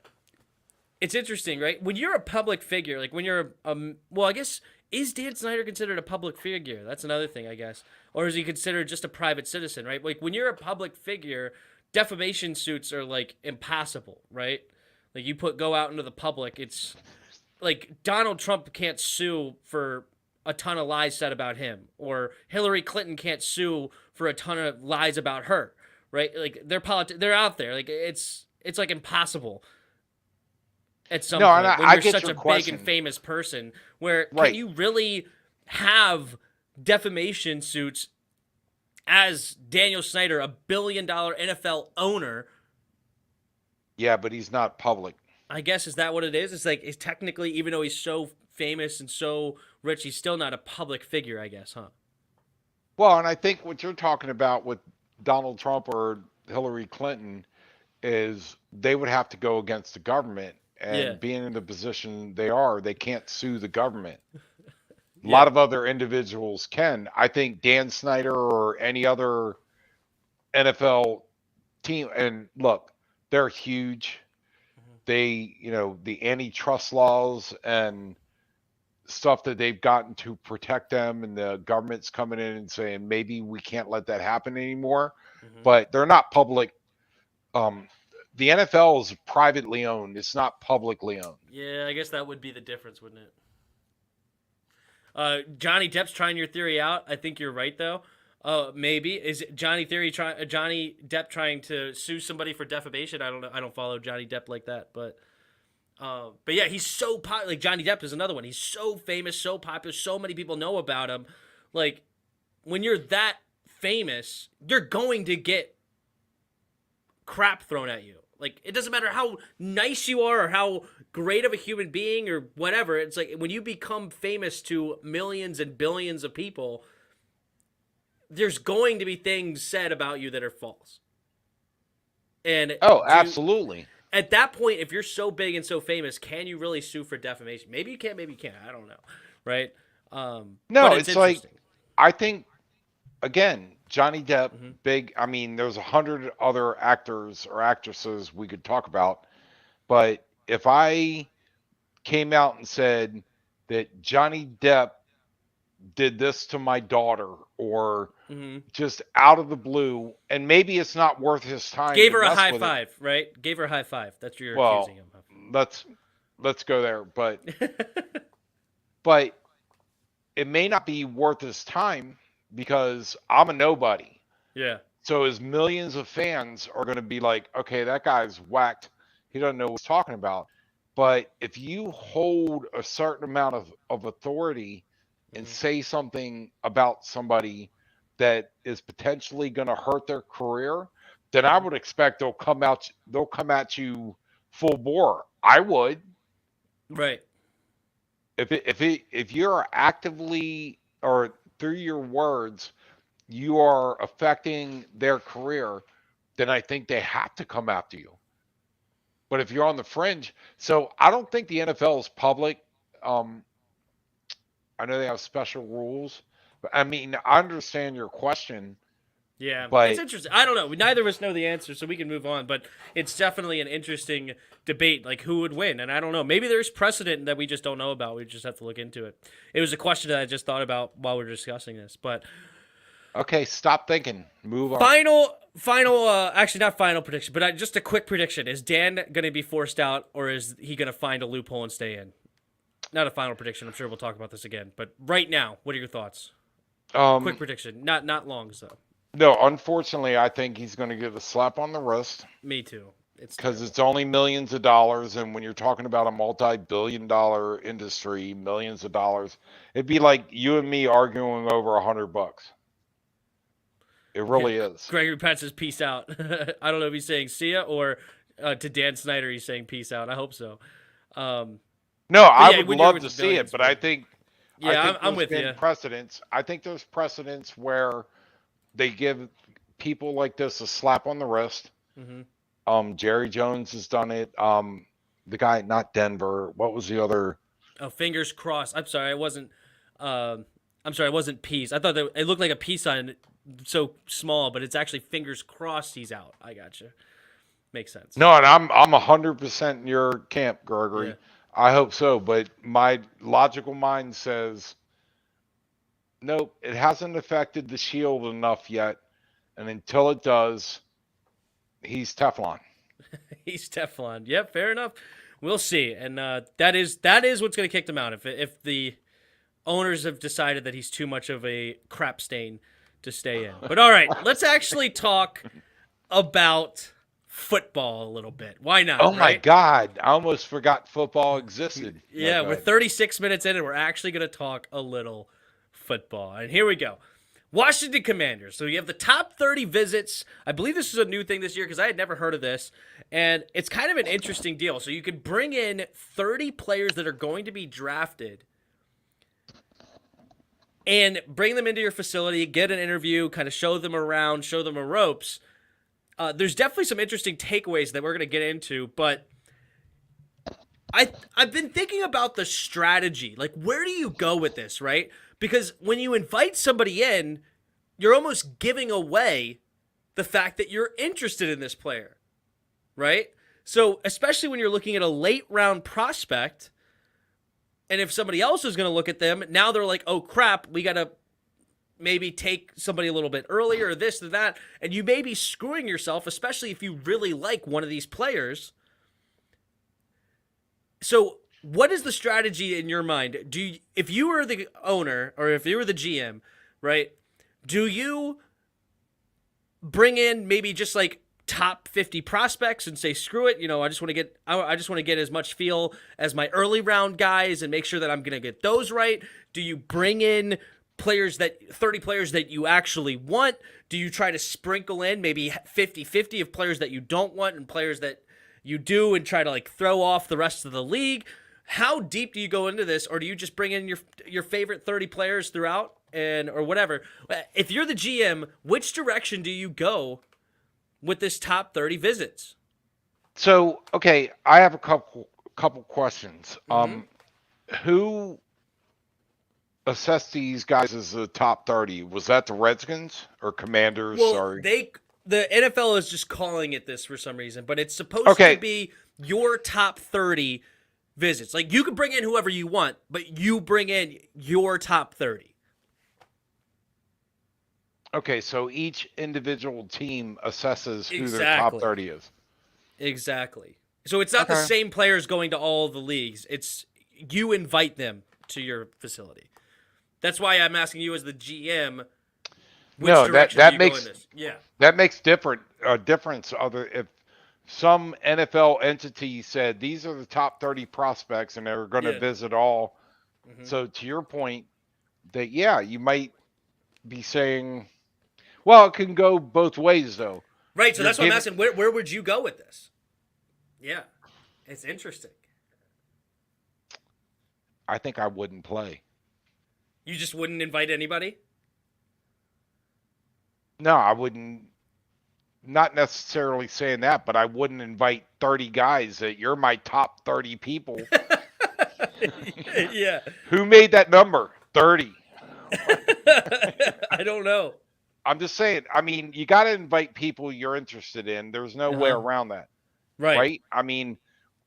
Speaker 1: it's interesting, right? When you're a public figure, like when you're well, I guess, is Dan Snyder considered a public figure? That's another thing, I guess. Or is he considered just a private citizen, right? Like when you're a public figure, defamation suits are like impossible, right? Like you go out into the public, it's like Donald Trump can't sue for a ton of lies said about him, or Hillary Clinton can't sue for a ton of lies about her, right? Like they're out there. Like it's like impossible at some
Speaker 2: No, and
Speaker 1: point when
Speaker 2: I
Speaker 1: you're
Speaker 2: get
Speaker 1: such
Speaker 2: your
Speaker 1: a big
Speaker 2: question.
Speaker 1: and famous person. Where can
Speaker 2: Right.
Speaker 1: you really have defamation suits as Daniel Snyder, $1 billion NFL owner?
Speaker 2: Yeah, but he's not public.
Speaker 1: I guess, is that what it is? It's like, it's technically, even though he's so famous and so rich, he's still not a public figure, I guess, huh?
Speaker 2: Well, and I think what you're talking about with Donald Trump or Hillary Clinton is they would have to go against the government.
Speaker 1: Yeah.
Speaker 2: And being in the position they are, they can't sue the government. A
Speaker 1: Yeah.
Speaker 2: lot of other individuals can. I think Dan Snyder or any other NFL team, and look, they're huge. They, the antitrust laws and stuff that they've gotten to protect them, and the government's coming in and saying maybe we can't let that happen anymore.
Speaker 1: Mm-hmm.
Speaker 2: But they're not public. The NFL is privately owned. It's not publicly owned.
Speaker 1: Yeah, I guess that would be the difference, wouldn't it? Johnny Depp's trying your theory out. I think you're right, though. Maybe is Johnny Depp trying to sue somebody for defamation? I don't know. I don't follow Johnny Depp like that, but yeah, he's so popular. Like Johnny Depp is another one. He's so famous, so popular, so many people know about him. Like when you're that famous, you're going to get crap thrown at you. Like it doesn't matter how nice you are or how great of a human being or whatever. It's like when you become famous to millions and billions of people, there's going to be things said about you that are false. And
Speaker 2: absolutely.
Speaker 1: At that point, if you're so big and so famous, can you really sue for defamation? Maybe you can, maybe you can't. I don't know, right?
Speaker 2: No, it's like, I think, again, Johnny Depp,
Speaker 1: Mm-hmm.
Speaker 2: big. I mean, there's 100 other actors or actresses we could talk about, but if I came out and said that Johnny Depp did this to my daughter, or
Speaker 1: Mm-hmm.
Speaker 2: just out of the blue, and maybe it's not worth his time.
Speaker 1: Gave
Speaker 2: to
Speaker 1: her a
Speaker 2: mess
Speaker 1: high
Speaker 2: with
Speaker 1: five,
Speaker 2: it.
Speaker 1: right? Gave her a high five. That's what you're
Speaker 2: Well,
Speaker 1: accusing him
Speaker 2: let's go there, but
Speaker 1: of.
Speaker 2: but it may not be worth his time because I'm a nobody.
Speaker 1: Yeah.
Speaker 2: So his millions of fans are going to be like, okay, that guy's whacked. He doesn't know what he's talking about. But if you hold a certain amount of authority and
Speaker 1: Mm-hmm.
Speaker 2: say something about somebody that is potentially going to hurt their career, then I would expect they'll come at you full bore. I would.
Speaker 1: Right.
Speaker 2: If you're actively, or through your words, you are affecting their career, then I think they have to come after you. But if you're on the fringe, so I don't think the NFL is public. I know they have special rules, but I mean, I understand your question.
Speaker 1: Yeah,
Speaker 2: But
Speaker 1: it's interesting. I don't know. Neither of us know the answer, so we can move on. But it's definitely an interesting debate, like who would win. And I don't know. Maybe there's precedent that we just don't know about. We just have to look into it. It was a question that I just thought about while we were discussing this. But
Speaker 2: Okay, stop thinking. Move on.
Speaker 1: Final, actually not final prediction, but just a quick prediction. Is Dan going to be forced out, or is he going to find a loophole and stay in? Not a final prediction. I'm sure we'll talk about this again. But right now, what are your thoughts? Quick
Speaker 2: Um,
Speaker 1: prediction. Not long, so.
Speaker 2: no, unfortunately, I think he's going to get a slap on the wrist
Speaker 1: Me too. It's
Speaker 2: because
Speaker 1: terrible.
Speaker 2: it's only millions of dollars, and when you're talking about a multi-billion-dollar industry, millions of dollars, it'd be like you and me arguing over $100. It
Speaker 1: Yeah,
Speaker 2: really is.
Speaker 1: Gregory Pat says peace out. I don't know if he's saying see ya or to Dan Snyder he's saying peace out. I hope so. Um,
Speaker 2: No,
Speaker 1: but
Speaker 2: I
Speaker 1: yeah,
Speaker 2: would
Speaker 1: when you're
Speaker 2: love to
Speaker 1: with
Speaker 2: see it,
Speaker 1: billions,
Speaker 2: but
Speaker 1: but
Speaker 2: I
Speaker 1: yeah,
Speaker 2: think
Speaker 1: I'm
Speaker 2: there's
Speaker 1: with
Speaker 2: been
Speaker 1: you.
Speaker 2: precedents. I think there's precedents where they give people like this a slap on the wrist.
Speaker 1: Hmm.
Speaker 2: Jerry Jones has done it. The guy, not Denver. What was the other?
Speaker 1: Oh, fingers crossed. I'm sorry, I wasn't. I'm sorry, I wasn't peace. I thought that it looked like a peace sign, so small, but it's actually fingers crossed he's out. I gotcha. Makes sense.
Speaker 2: No, and I'm 100% in your camp,
Speaker 1: Yeah.
Speaker 2: Gregory. I hope so, but my logical mind says nope. It hasn't affected the Shield enough yet, and until it does, he's Teflon.
Speaker 1: He's Teflon. Yep, fair enough. We'll see, and that is what's going to kick them out if the owners have decided that he's too much of a crap stain to stay in. But all right, let's actually talk about football a little bit. Why not,
Speaker 2: Oh my
Speaker 1: right?
Speaker 2: God! I almost forgot football existed. No,
Speaker 1: Yeah,
Speaker 2: go
Speaker 1: we're
Speaker 2: ahead.
Speaker 1: 36 minutes in and we're actually going to talk a little football. And here we go. Washington Commanders. So you have the top 30 visits. I believe this is a new thing this year because I had never heard of this. And it's kind of an interesting deal. So you can bring in 30 players that are going to be drafted and bring them into your facility, get an interview, kind of show them around, show them the ropes. There's definitely some interesting takeaways that we're going to get into, but I've been thinking about the strategy. Like, where do you go with this, right? Because when you invite somebody in, you're almost giving away the fact that you're interested in this player, right? So, especially when you're looking at a late round prospect, and if somebody else is going to look at them, now they're like, oh crap, we got to maybe take somebody a little bit earlier, or this or that, and you may be screwing yourself, especially if you really like one of these players. So, what is the strategy in your mind? If you were the owner or if you were the GM, right? Do you bring in maybe just like top 50 prospects and say screw it, I just want to get as much feel as my early round guys and make sure that I'm going to get those right? Do you bring in 30 players that you actually want? Do you try to sprinkle in maybe 50-50 of players that you don't want and players that you do and try to like throw off the rest of the league? How deep do you go into this, or do you just bring in your favorite 30 players throughout and or whatever? If you're the GM, which direction do you go with this top 30 visits?
Speaker 2: So, okay, I have a couple questions.
Speaker 1: Mm-hmm.
Speaker 2: Who assessed these guys as the top 30? Was that the Redskins or Commanders?
Speaker 1: Well,
Speaker 2: Sorry.
Speaker 1: the NFL is just calling it this for some reason, but it's supposed to
Speaker 2: Okay,
Speaker 1: be your top 30 visits. Like you can bring in whoever you want, but you bring in your top 30.
Speaker 2: okay, so each individual team assesses who their top
Speaker 1: Exactly.
Speaker 2: 30 is.
Speaker 1: Exactly. So it's not the
Speaker 2: Okay.
Speaker 1: same players going to all the leagues. It's you invite them to your facility. That's why I'm asking you as the GM, which
Speaker 2: No, that
Speaker 1: direction do
Speaker 2: that
Speaker 1: you go in
Speaker 2: makes
Speaker 1: this? Yeah.
Speaker 2: that makes different a difference other if some NFL entity said these are the top 30 prospects and they're going to
Speaker 1: Yeah.
Speaker 2: visit all.
Speaker 1: Hmm.
Speaker 2: So to your point that yeah, you might be saying well, it can go both ways though.
Speaker 1: Right. So
Speaker 2: You're
Speaker 1: that's what I'm
Speaker 2: giving
Speaker 1: asking. Where would you go with this? Yeah. It's interesting.
Speaker 2: I think I wouldn't play.
Speaker 1: You just wouldn't invite anybody?
Speaker 2: No, I wouldn't not necessarily saying that, but I wouldn't invite 30 guys that you're my top 30 people.
Speaker 1: Yeah.
Speaker 2: Who made that number? 30.
Speaker 1: I don't know.
Speaker 2: I'm just saying, I mean, you got to invite people you're interested in. There's no way
Speaker 1: Uh-huh.
Speaker 2: around that,
Speaker 1: Right.
Speaker 2: right? I mean,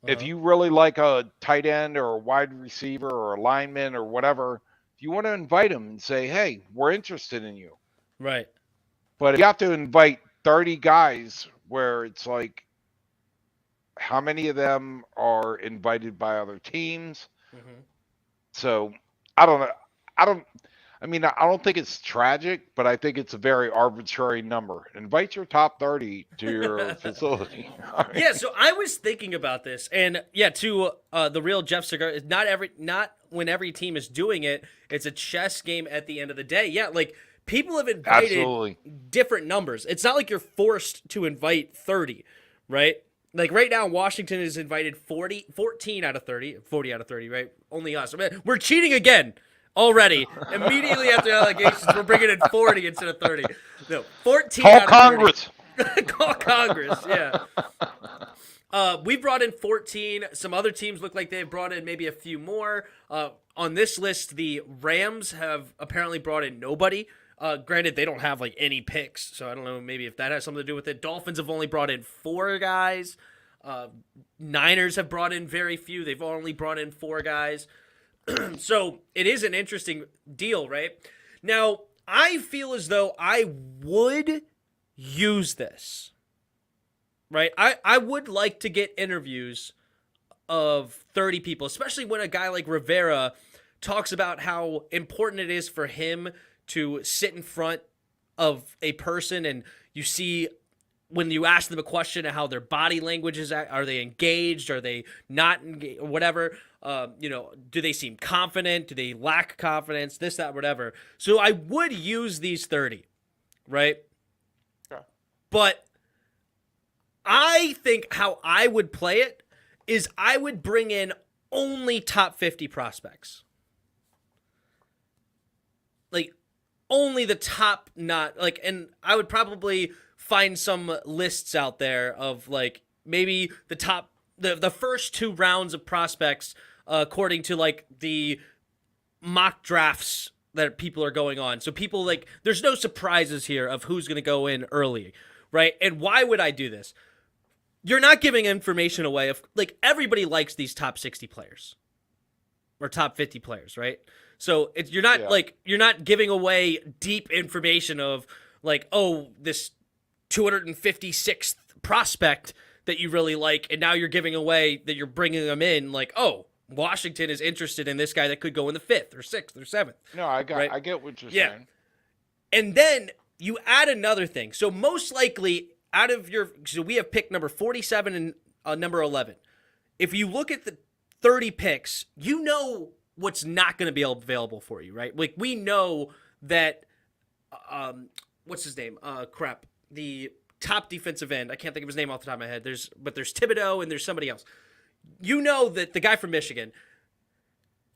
Speaker 2: if
Speaker 1: Uh-huh.
Speaker 2: you really like a tight end or a wide receiver or a lineman or whatever, if you want to invite them and say, hey, we're interested in you,
Speaker 1: Right.
Speaker 2: But if you have to invite 30 guys where it's like, how many of them are invited by other teams?
Speaker 1: Mm-hmm.
Speaker 2: So I don't know. I don't. I mean, I don't think it's tragic, but I think it's a very arbitrary number. Invite your top 30 to your facility.
Speaker 1: Yeah, so I was thinking about this, and yeah, to the real Jeff Cigar, not when every team is doing it. It's a chess game at the end of the day. Yeah, like people have invited
Speaker 2: Absolutely.
Speaker 1: different numbers. It's not like you're forced to invite 30, right? Like right now, Washington has invited 14 out of 30, 40 out of 30, right? Only us. I mean, we're cheating again already. Immediately after allegations, we're bringing in 40 instead of 30. No, 14
Speaker 2: Call
Speaker 1: out of 30.
Speaker 2: Congress.
Speaker 1: Call Congress, yeah. We brought in 14. Some other teams look like they've brought in maybe a few more. On this list, the Rams have apparently brought in nobody. Granted, they don't have like any picks, so I don't know maybe if that has something to do with it. Dolphins have only brought in 4 guys. Niners have brought in very few. They've only brought in 4 guys. So it is an interesting deal, right? Now, I feel as though I would use this, right? I would like to get interviews of 30 people, especially when a guy like Rivera talks about how important it is for him to sit in front of a person and you see when you ask them a question of how their body language is, are they engaged, are they not engaged, or whatever, do they seem confident, do they lack confidence, this, that, whatever. So I would use these 30, right? But I think how I would play it is I would bring in only top 50 prospects. Like, only the top, not, like, and I would probably find some lists out there of, like, maybe the top, the first 2 rounds of prospects, according to, like, the mock drafts that people are going on. So people, like, there's no surprises here of who's going to go in early. Right? And why would I do this? You're not giving information away. Like, everybody likes these top 60 players or top 50 players, right? So you're not giving away deep information of like, oh, this 256th prospect that you really like, and now you're giving away that you're bringing them in like, oh, Washington is interested in this guy that could go in the 5th or 6th or 7th.
Speaker 2: No, I
Speaker 1: right?
Speaker 2: get what you're saying.
Speaker 1: And then you add another thing. So most likely so we have pick number 47 and number 11. If you look at the 30 picks, you know what's not going to be available for you, right? Like we know that, what's his name? The top defensive end. I can't think of his name off the top of my head. There's Thibodeau and there's somebody else. You know that the guy from Michigan,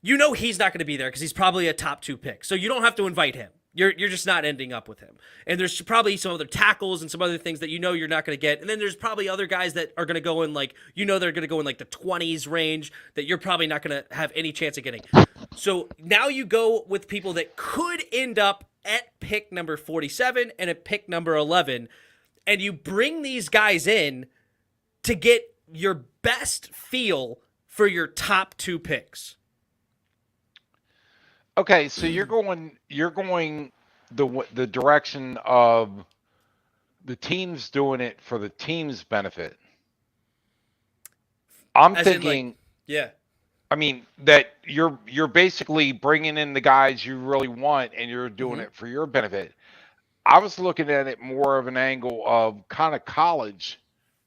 Speaker 1: you know he's not going to be there because he's probably a top 2 pick. So you don't have to invite him. You're just not ending up with him. And there's probably some other tackles and some other things that you know you're not going to get. And then there's probably other guys that are going to go in like, they're going to go in like the 20s range that you're probably not going to have any chance of getting. So now you go with people that could end up at pick number 47 and at pick number 11. And you bring these guys in to get your best feel for your top 2 picks.
Speaker 2: Okay, so you're going the direction of the team's doing it for the team's benefit. I'm thinking,
Speaker 1: yeah.
Speaker 2: I mean that you're basically bringing in the guys you really want, and you're doing it for your benefit. I was looking at it more of an angle of kind of college,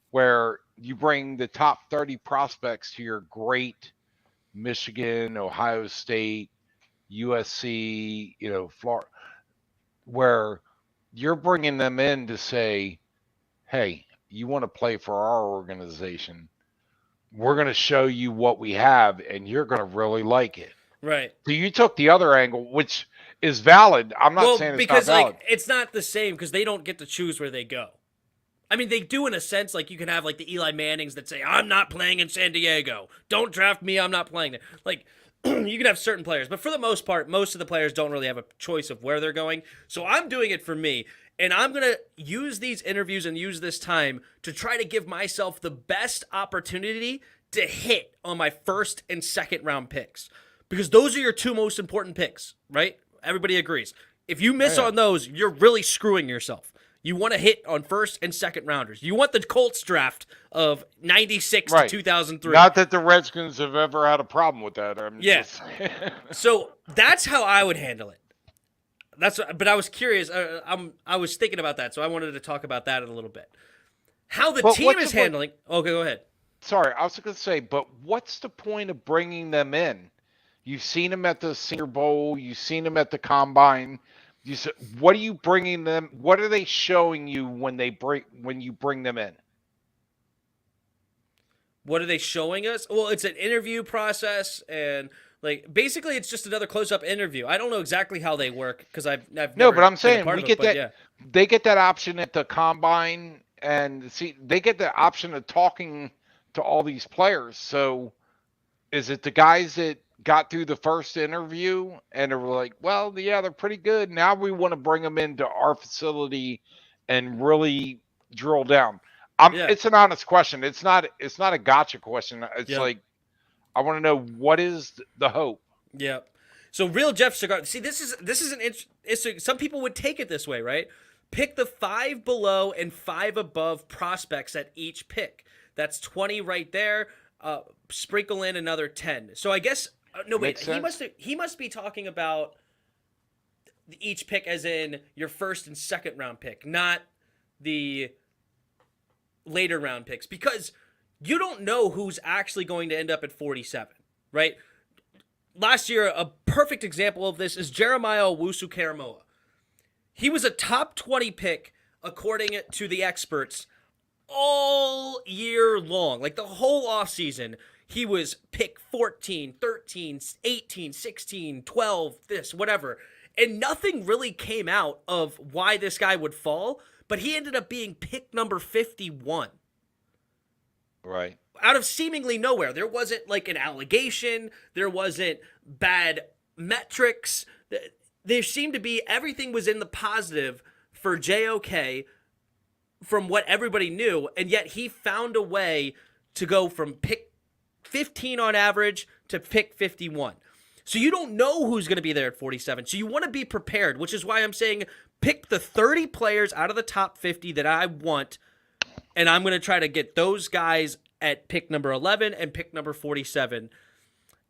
Speaker 2: where you bring the top 30 prospects to your great Michigan, Ohio State, USC, Florida, where you're bringing them in to say, hey, you want to play for our organization. We're going to show you what we have, and you're going to really like it.
Speaker 1: Right.
Speaker 2: So you took the other angle, which is valid. I'm not saying it's not valid.
Speaker 1: Like, it's not the same because they don't get to choose where they go. I mean, they do in a sense. Like, you can have, like, the Eli Mannings that say, I'm not playing in San Diego. Don't draft me. I'm not playing there. Like, you can have certain players, but for the most part, most of the players don't really have a choice of where they're going. So I'm doing it for me, and I'm going to use these interviews and use this time to try to give myself the best opportunity to hit on my 1st and 2nd round picks, because those are your 2 most important picks, right? Everybody agrees. If you miss on those, you're really screwing yourself. You want to hit on first and second rounders. You want the Colts draft of 96 to 2003.
Speaker 2: Not that the Redskins have ever had a problem with that.
Speaker 1: So that's how I would handle it. But I was curious. I was thinking about that, so I wanted to talk about that a little bit. How the team is handling. Okay, go ahead.
Speaker 2: Sorry, I was going to say, but what's the point of bringing them in? You've seen them at the Senior Bowl. You've seen them at the Combine. What are you bringing them? What are they showing you when you bring them in?
Speaker 1: What are they showing us? Well, it's an interview process, and basically, it's just another close-up interview. I don't know exactly how they work because I've never.
Speaker 2: No, but I'm saying
Speaker 1: we get that. Yeah.
Speaker 2: They get that option at the Combine, and they get the option of talking to all these players. So, is it the guys that got through the first interview and are like, well, yeah, they're pretty good. Now we want to bring them into our facility and really drill down. It's an honest question. It's not a gotcha question. It's like, I want to know, what is the hope?
Speaker 1: Yeah. So real Jeff Cigar. See, this is some people would take it this way, right? Pick the 5 below and 5 above prospects at each pick. That's 20 right there. Sprinkle in another 10. So I guess no, wait. He must be talking about each pick as in your first and second round pick, not the later round picks, because you don't know who's actually going to end up at 47, right? Last year, a perfect example of this is Jeremiah Owusu-Karamoah. He was a top 20 pick according to the experts all year long, like the whole offseason. He was pick 14, 13, 18, 16, 12, this, whatever. And nothing really came out of why this guy would fall, but he ended up being pick number 51.
Speaker 2: Right.
Speaker 1: Out of seemingly nowhere. There wasn't like an allegation. There wasn't bad metrics. There seemed to be, everything was in the positive for JOK from what everybody knew, and yet he found a way to go from pick 15 on average to pick 51. So you don't know who's going to be there at 47. So you want to be prepared, which is why I'm saying pick the 30 players out of the top 50 that I want, and I'm going to try to get those guys at pick number 11 and pick number 47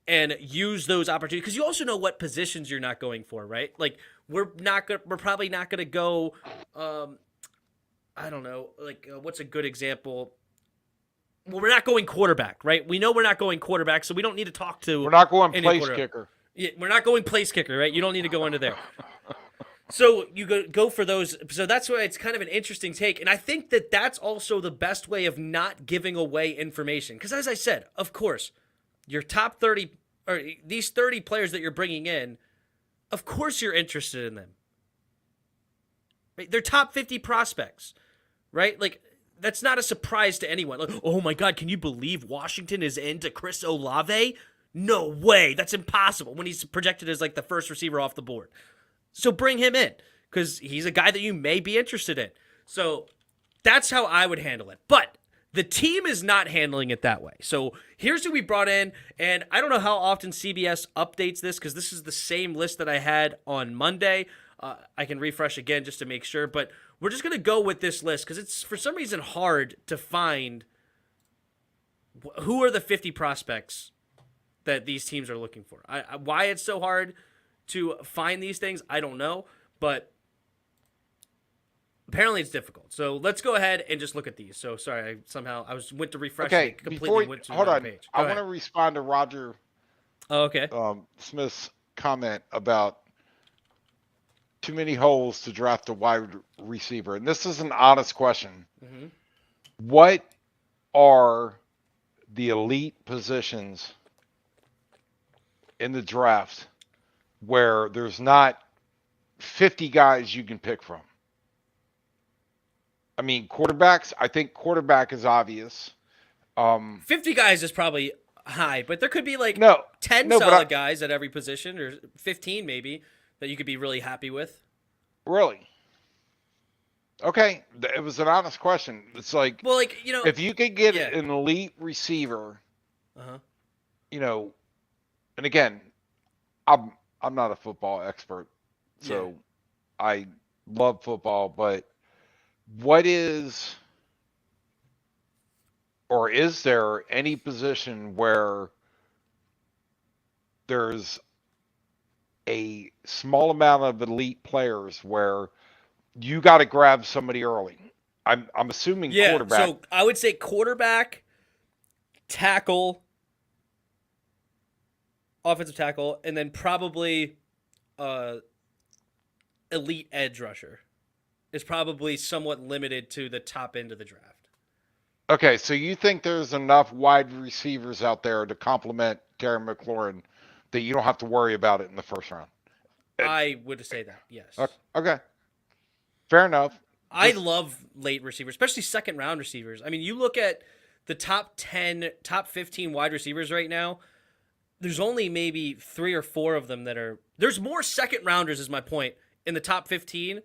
Speaker 1: and use those opportunities. Because you also know what positions you're not going for, right? Like, we're probably not going to go, I don't know, what's a good example? Well, we're not going quarterback, right? We know we're not going quarterback, so we don't need to talk to.
Speaker 2: We're not going place kicker.
Speaker 1: Yeah, we're not going place kicker, right? You don't need to go into there. So you go for those. So that's why it's kind of an interesting take. And I think that that's also the best way of not giving away information. Because as I said, of course, your top 30, or these 30 players that you're bringing in, of course you're interested in them. Right? They're top 50 prospects, right? Like, that's not a surprise to anyone. Like, oh my God, can you believe Washington is into Chris Olave? No way. That's impossible when he's projected as like the first receiver off the board. So bring him in because he's a guy that you may be interested in. So that's how I would handle it. But the team is not handling it that way. So here's who we brought in. And I don't know how often CBS updates this because this is the same list that I had on Monday. I can refresh again just to make sure. But we're just going to go with this list because it's for some reason hard to find who are the 50 prospects that these teams are looking for. Why it's so hard to find these things, I don't know. But apparently it's difficult. So let's go ahead and just look at these. So sorry, I went to refresh.
Speaker 2: Okay, hold on.
Speaker 1: Page.
Speaker 2: I want to respond to Roger.
Speaker 1: Oh, okay.
Speaker 2: Smith's comment about too many holes to draft a wide receiver. And this is an honest question. Mm-hmm. What are the elite positions in the draft where there's not 50 guys you can pick from? I mean, quarterbacks, I think quarterback is obvious.
Speaker 1: 50 guys is probably high, but there could be 10 solid guys at every position, or 15 maybe, that you could be really happy with.
Speaker 2: Really? Okay. It was an honest question. It's like,
Speaker 1: well,
Speaker 2: if you could get an elite receiver, and again, I'm not a football expert, so I love football, but what is or is there any position where there's a small amount of elite players where you got to grab somebody early? I'm assuming
Speaker 1: Yeah,
Speaker 2: quarterback.
Speaker 1: so I would say quarterback, tackle, offensive tackle, and then probably elite edge rusher is probably somewhat limited to the top end of the draft.
Speaker 2: Okay, so you think there's enough wide receivers out there to complement Terry McLaurin that you don't have to worry about it in the first round?
Speaker 1: I would say that, yes.
Speaker 2: Okay, fair enough.
Speaker 1: I love late receivers, especially second round receivers. I mean, you look at the top 10, top 15 wide receivers right now, there's only maybe 3 or 4 of them that are. There's more second rounders, is my point, in the top 15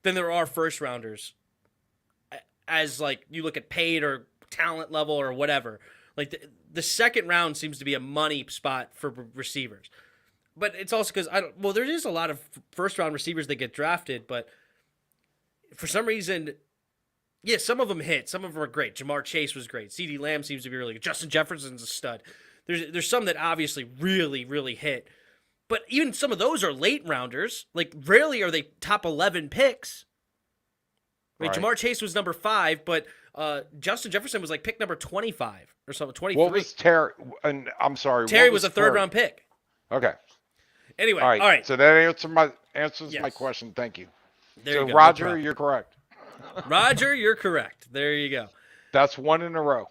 Speaker 1: than there are first rounders. As like you look at paid or talent level or whatever. Like the second round seems to be a money spot for receivers. But it's also because there is a lot of first round receivers that get drafted, but for some reason, yeah, some of them hit. Some of them are great. Jamar Chase was great. CeeDee Lamb seems to be really good. Justin Jefferson's a stud. There's some that obviously really, really hit. But even some of those are late rounders. Like, rarely are they top 11 picks. Right. Jamar Chase was number 5, but Justin Jefferson was like pick number 25 or something, 23.
Speaker 2: What was Terry? And I'm sorry,
Speaker 1: Terry was a third-round pick.
Speaker 2: Okay.
Speaker 1: Anyway, all right.
Speaker 2: So that answers my question. Thank you.
Speaker 1: There you go.
Speaker 2: Roger, you're correct.
Speaker 1: Roger, you're correct. There you go.
Speaker 2: That's one in a row.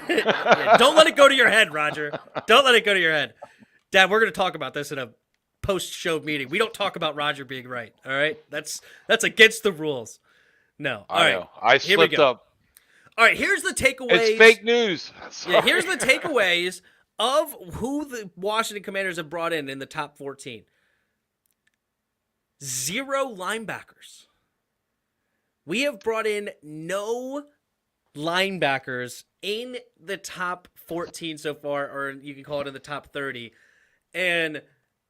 Speaker 1: Yeah, don't let it go to your head, Roger. Don't let it go to your head. Dad, we're going to talk about this in a post-show meeting. We don't talk about Roger being right, all right? That's against the rules. No. All right.
Speaker 2: I slipped up.
Speaker 1: All right, here's the takeaways.
Speaker 2: It's fake news.
Speaker 1: Yeah, here's the takeaways of who the Washington Commanders have brought in the top 14. 0 linebackers. We have brought in no linebackers in the top 14 so far, or you can call it in the top 30. And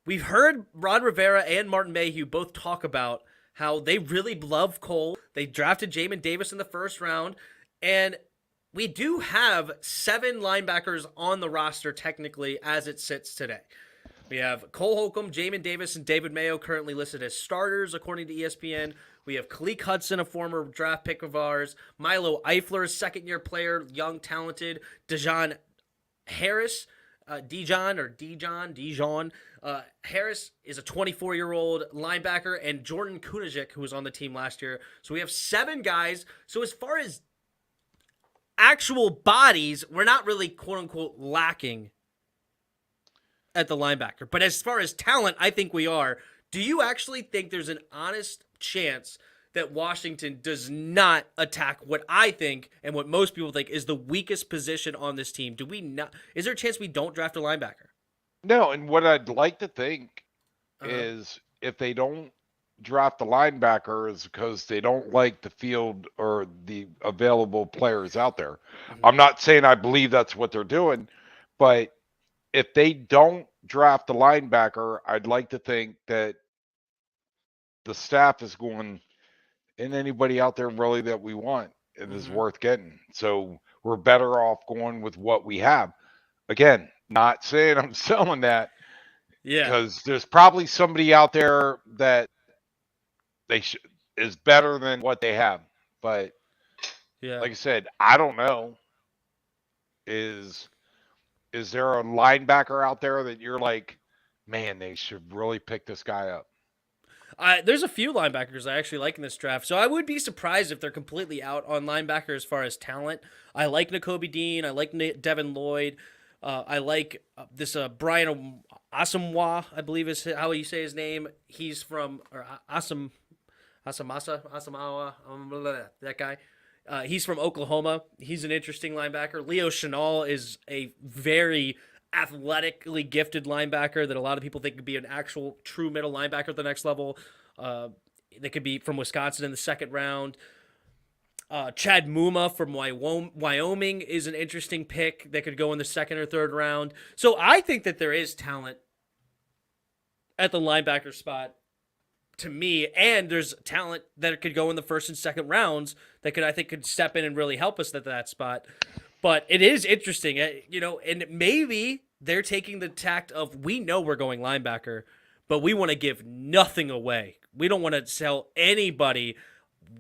Speaker 1: we've heard Ron Rivera and Martin Mayhew both talk about how they really love Cole. They drafted Jamin Davis in the first round. And we do have 7 linebackers on the roster technically as it sits today. We have Cole Holcomb, Jamin Davis, and David Mayo currently listed as starters according to ESPN. We have Khaleke Hudson, a former draft pick of ours. Milo Eifler, a second-year player, young, talented. Dijon Harris, Dijon Harris is a 24-year-old linebacker, and Jordan Kunajic, who was on the team last year. So we have 7 guys. So as far as actual bodies, we're not really quote-unquote lacking at the linebacker. But as far as talent, I think we are. Do you actually think there's an honest chance that Washington does not attack what I think and what most people think is the weakest position on this team? Do we not? Is there a chance we don't draft a linebacker?
Speaker 2: No, and what I'd like to think is if they don't draft the linebacker is because they don't like the field or the available players out there. Mm-hmm. I'm not saying I believe that's what they're doing, but if they don't draft the linebacker, I'd like to think that the staff is going, and anybody out there really that we want it is worth getting. So we're better off going with what we have. Again, not saying I'm selling that. Yeah. Because there's probably somebody out there that is better than what they have. But like I said, I don't know. Is there a linebacker out there that you're like, man, they should really pick this guy up?
Speaker 1: There's a few linebackers I actually like in this draft, so I would be surprised if they're completely out on linebacker as far as talent. I like Nakobe Dean. I like Devin Lloyd. I like this Brian Asamoah, I believe is how you say his name. He's from Asamoah, that guy. He's from Oklahoma. He's an interesting linebacker. Leo Chenal is a very athletically gifted linebacker that a lot of people think could be an actual true middle linebacker at the next level. They could be from Wisconsin in the second round. Chad Muma from Wyoming is an interesting pick that could go in the second or third round. So I think that there is talent at the linebacker spot to me, and there's talent that could go in the first and second rounds that I think could step in and really help us at that spot. But it is interesting, and maybe they're taking the tact of, we know we're going linebacker, but we want to give nothing away. We don't want to sell anybody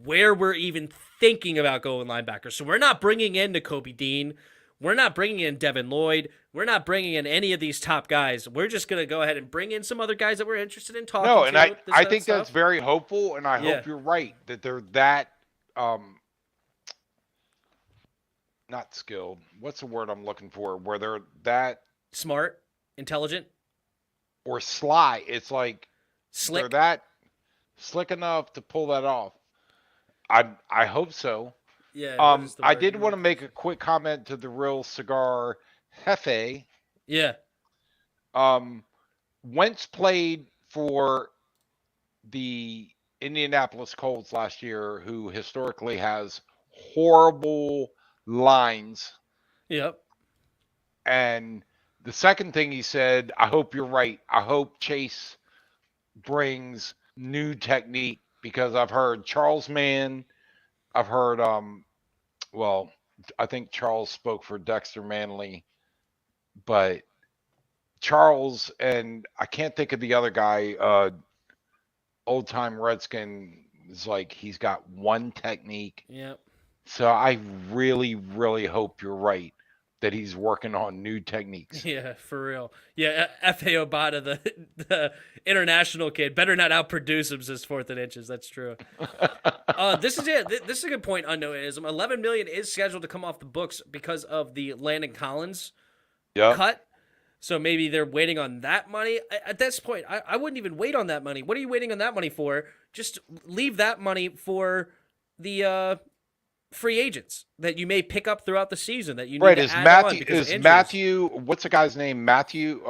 Speaker 1: where we're even thinking about going linebacker. So we're not bringing in Nakobe Dean. We're not bringing in Devin Lloyd. We're not bringing in any of these top guys. We're just going to go ahead and bring in some other guys that we're interested in talking to.
Speaker 2: No, and I think that's very hopeful, and I hope you're right that they're that not skilled. What's the word I'm looking for? Where they're that
Speaker 1: smart, intelligent,
Speaker 2: or sly. It's like
Speaker 1: slick.
Speaker 2: They're that slick enough to pull that off. I hope so.
Speaker 1: Yeah.
Speaker 2: I did want to make a quick comment to the Real Cigar Jefe.
Speaker 1: Yeah.
Speaker 2: Wentz played for the Indianapolis Colts last year, who historically has horrible lines.
Speaker 1: Yep.
Speaker 2: And the second thing he said, I hope you're right. I hope Chase brings new technique, because I've heard Charles Mann. I've heard, I think Charles spoke for Dexter Manley, but Charles, and I can't think of the other guy, old time Redskin, is like, he's got one technique.
Speaker 1: Yep.
Speaker 2: So I really, really hope you're right that he's working on new techniques.
Speaker 1: Yeah, for real. Yeah, F.A. Obata, the international kid, better not outproduce him since 4th and inches. That's true. This is it. This is a good point on Noahism. $11 million is scheduled to come off the books because of the Landon Collins cut. So maybe they're waiting on that money. At this point, I wouldn't even wait on that money. What are you waiting on that money for? Just leave that money for the free agents that you may pick up throughout the season that you need to add on because of injuries.
Speaker 2: Matthew, what's the guy's name? Matthew,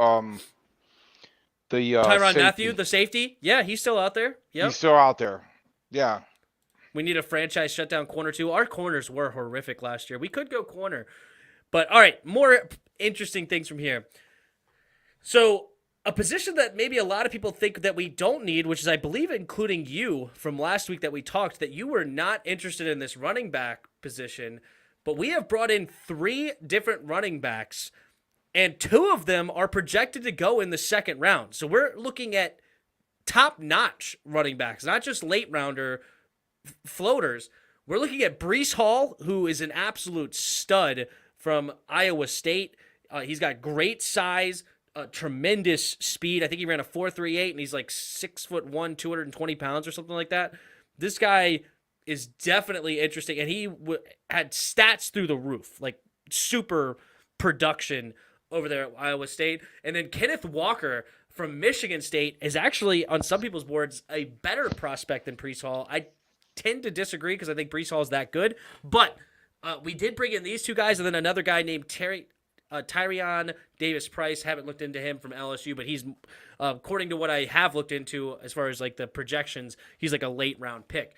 Speaker 1: Tyrann Mathieu, the safety. Yeah, he's still out there. Yep.
Speaker 2: He's still out there. Yeah.
Speaker 1: We need a franchise shutdown corner too. Our corners were horrific last year. We could go corner. But all right, more interesting things from here. So a position that maybe a lot of people think that we don't need, which is, I believe, including you from last week that we talked, that you were not interested in this running back position, but we have brought in 3 different running backs, and 2 of them are projected to go in the second round. So we're looking at top-notch running backs, not just late-rounder floaters. We're looking at Breece Hall, who is an absolute stud from Iowa State. He's got great size, tremendous speed. I think he ran a 4.38, and he's like 6'1", 220 pounds or something like that. This guy is definitely interesting, and he had stats through the roof, like super production over there at Iowa State. And then Kenneth Walker from Michigan State is actually, on some people's boards, a better prospect than Breece Hall. I tend to disagree because I think Breece Hall is that good, but we did bring in these 2 guys, and then another guy named Tyrion Davis-Price. Haven't looked into him from LSU, but he's, according to what I have looked into as far as like the projections, he's like a late round pick.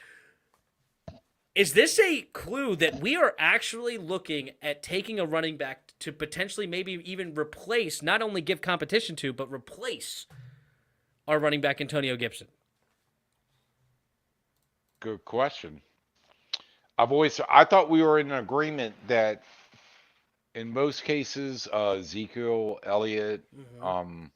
Speaker 1: Is this a clue that we are actually looking at taking a running back to potentially maybe even replace, not only give competition to, but replace our running back Antonio Gibson?
Speaker 2: Good question. I thought we were in agreement that in most cases, Ezekiel Elliott, I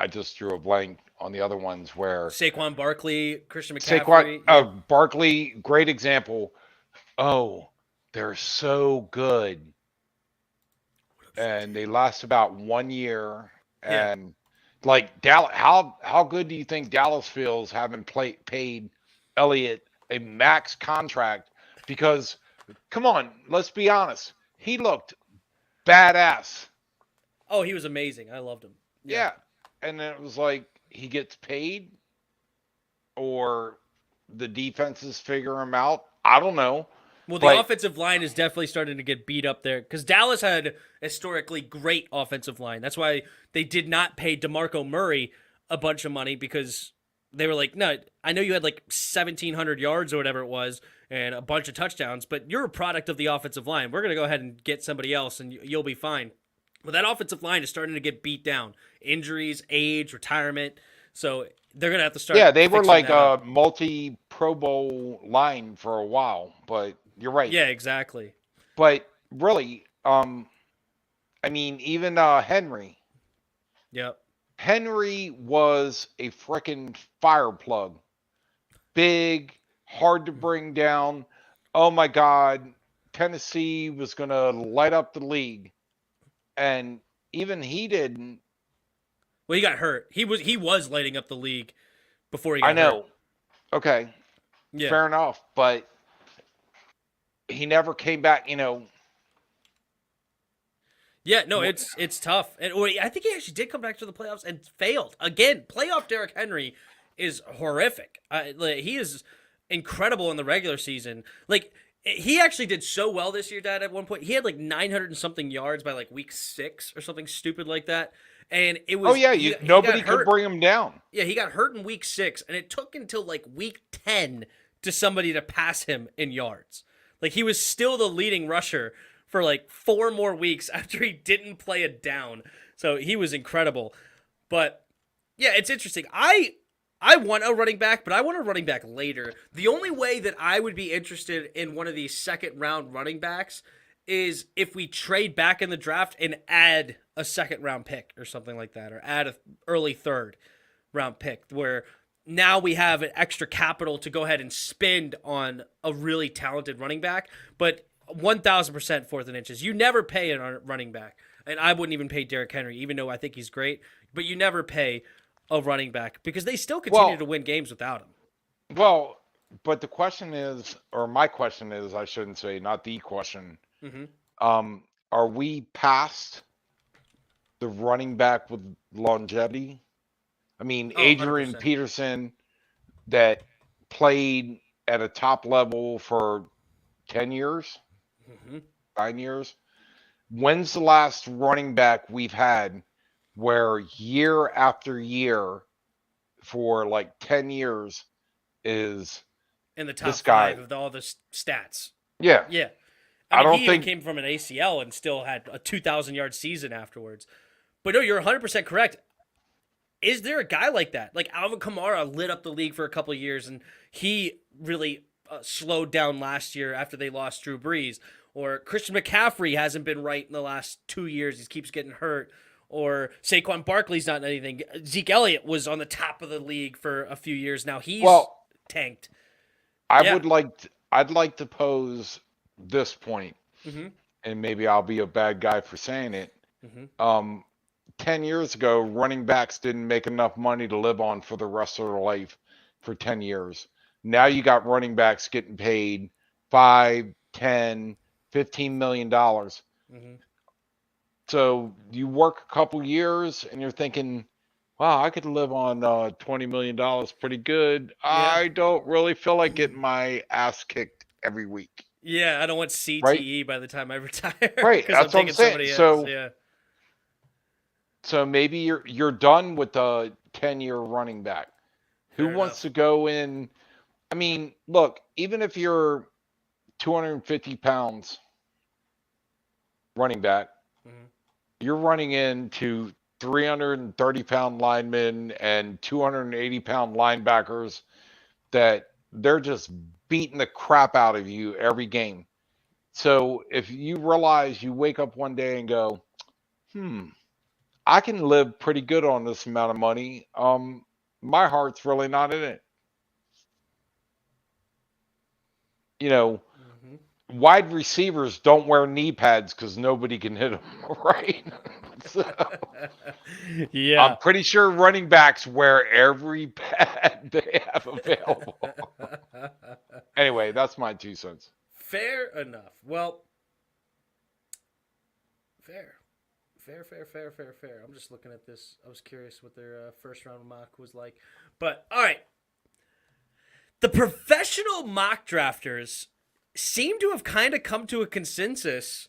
Speaker 2: just drew a blank on the other ones where
Speaker 1: Saquon Barkley, Christian McCaffrey.
Speaker 2: Barkley, great example. Oh, they're so good. And they last about 1 year. And like Dallas, how good do you think Dallas feels having paid Elliott a max contract? Because come on, let's be honest. He looked badass.
Speaker 1: Oh, he was amazing. I loved him.
Speaker 2: Yeah. And then it was like he gets paid or the defenses figure him out. I don't know.
Speaker 1: Well, the offensive line is definitely starting to get beat up there because Dallas had historically great offensive line. That's why they did not pay DeMarco Murray a bunch of money, because they were like, no, I know you had like 1,700 yards or whatever it was and a bunch of touchdowns, but you're a product of the offensive line. We're going to go ahead and get somebody else and you'll be fine. Well, that offensive line is starting to get beat down. Injuries, age, retirement. So they're gonna have to start.
Speaker 2: Yeah, they were
Speaker 1: fixing
Speaker 2: like
Speaker 1: that up.
Speaker 2: a multi Pro Bowl line for a while, but you're right.
Speaker 1: Yeah, exactly.
Speaker 2: But really, I mean, even
Speaker 1: Yep.
Speaker 2: Henry was a freaking fire plug. Big, hard to bring down. Oh my God, Tennessee was going to light up the league. And even he didn't.
Speaker 1: Well, he got hurt. He was lighting up the league before he
Speaker 2: I
Speaker 1: got hurt.
Speaker 2: know. Okay,
Speaker 1: Yeah.
Speaker 2: fair enough. But he never came back.
Speaker 1: Yeah, no, it's tough, and I think he actually did come back to the playoffs and failed again. Playoff Derrick Henry is horrific. He is incredible in the regular season. Like he actually did so well this year, Dad. At one point, he had like 900 and something yards by like week 6 or something stupid like that, and it was
Speaker 2: Oh yeah,
Speaker 1: he
Speaker 2: nobody
Speaker 1: got
Speaker 2: could
Speaker 1: hurt.
Speaker 2: bring him down.
Speaker 1: Yeah, he got hurt in week 6, and it took until like week 10 to somebody to pass him in yards. Like he was still the leading rusher for like 4 more weeks after he didn't play a down. So he was incredible. But yeah, it's interesting. I want a running back, but I want a running back later. The only way that I would be interested in one of these second round running backs is if we trade back in the draft and add a second round pick or something like that, or add an early third round pick where now we have an extra capital to go ahead and spend on a really talented running back, but 1,000% fourth and inches. You never pay a running back, and I wouldn't even pay Derrick Henry, even though I think he's great, but you never pay a running back because they still continue to win games without him.
Speaker 2: Well, but the question is, or my question is, I shouldn't say, not the question.
Speaker 1: Mm-hmm.
Speaker 2: Are we past the running back with longevity? I mean,
Speaker 1: Oh,
Speaker 2: Adrian
Speaker 1: 100%.
Speaker 2: Peterson that played at a top level for 10 years,
Speaker 1: Mm-hmm.
Speaker 2: 9 years. When's the last running back we've had where year after year for like 10 years is
Speaker 1: In the top
Speaker 2: this guy?
Speaker 1: 5 of all the stats.
Speaker 2: Yeah.
Speaker 1: Yeah. I
Speaker 2: I
Speaker 1: mean,
Speaker 2: don't
Speaker 1: he even
Speaker 2: think.
Speaker 1: came from an ACL and still had a 2,000-yard season afterwards. But no, you're 100% correct. Is there a guy like that? Like Alvin Kamara lit up the league for a couple of years, and he really slowed down last year after they lost Drew Brees. Or Christian McCaffrey hasn't been right in the last 2 years. He keeps getting hurt. Or Saquon Barkley's not anything. Zeke Elliott was on the top of the league for a few years now. He's
Speaker 2: Well,
Speaker 1: tanked.
Speaker 2: I
Speaker 1: Yeah.
Speaker 2: would I'd like to pose this point,
Speaker 1: Mm-hmm.
Speaker 2: and maybe I'll be a bad guy for saying it.
Speaker 1: Mm-hmm.
Speaker 2: 10 years ago, running backs didn't make enough money to live on for the rest of their life for 10 years. Now you got running backs getting paid 5, 10, $15 million.
Speaker 1: Mm-hmm.
Speaker 2: So you work a couple years and you're thinking, wow, I could live on $20 million pretty good.
Speaker 1: Yeah.
Speaker 2: I don't really feel like getting my ass kicked every week.
Speaker 1: Yeah, I don't want
Speaker 2: Right?
Speaker 1: CTE by the time I retire
Speaker 2: Right.
Speaker 1: because I'm
Speaker 2: That's what I'm
Speaker 1: taking
Speaker 2: saying.
Speaker 1: somebody else.
Speaker 2: So
Speaker 1: Yeah.
Speaker 2: so maybe you're done with the 10-year running back. Who
Speaker 1: Fair
Speaker 2: wants
Speaker 1: enough.
Speaker 2: to go in? I mean, look, even if you're 250 pounds running back,
Speaker 1: Mm-hmm.
Speaker 2: you're running into 330-pound linemen and 280-pound linebackers that they're just beating the crap out of you every game. So if you realize you wake up one day and go, I can live pretty good on this amount of money, my heart's really not in it. You know,
Speaker 1: Mm-hmm.
Speaker 2: wide receivers don't wear knee pads because nobody can hit them, right? So I'm
Speaker 1: Yeah.
Speaker 2: pretty sure running backs wear every pad they have available. Anyway, that's my 2 cents.
Speaker 1: Fair enough. Well, fair. Fair. I'm just looking at this. I was curious what their first round mock was like. But, all right. The professional mock drafters seem to have kind of come to a consensus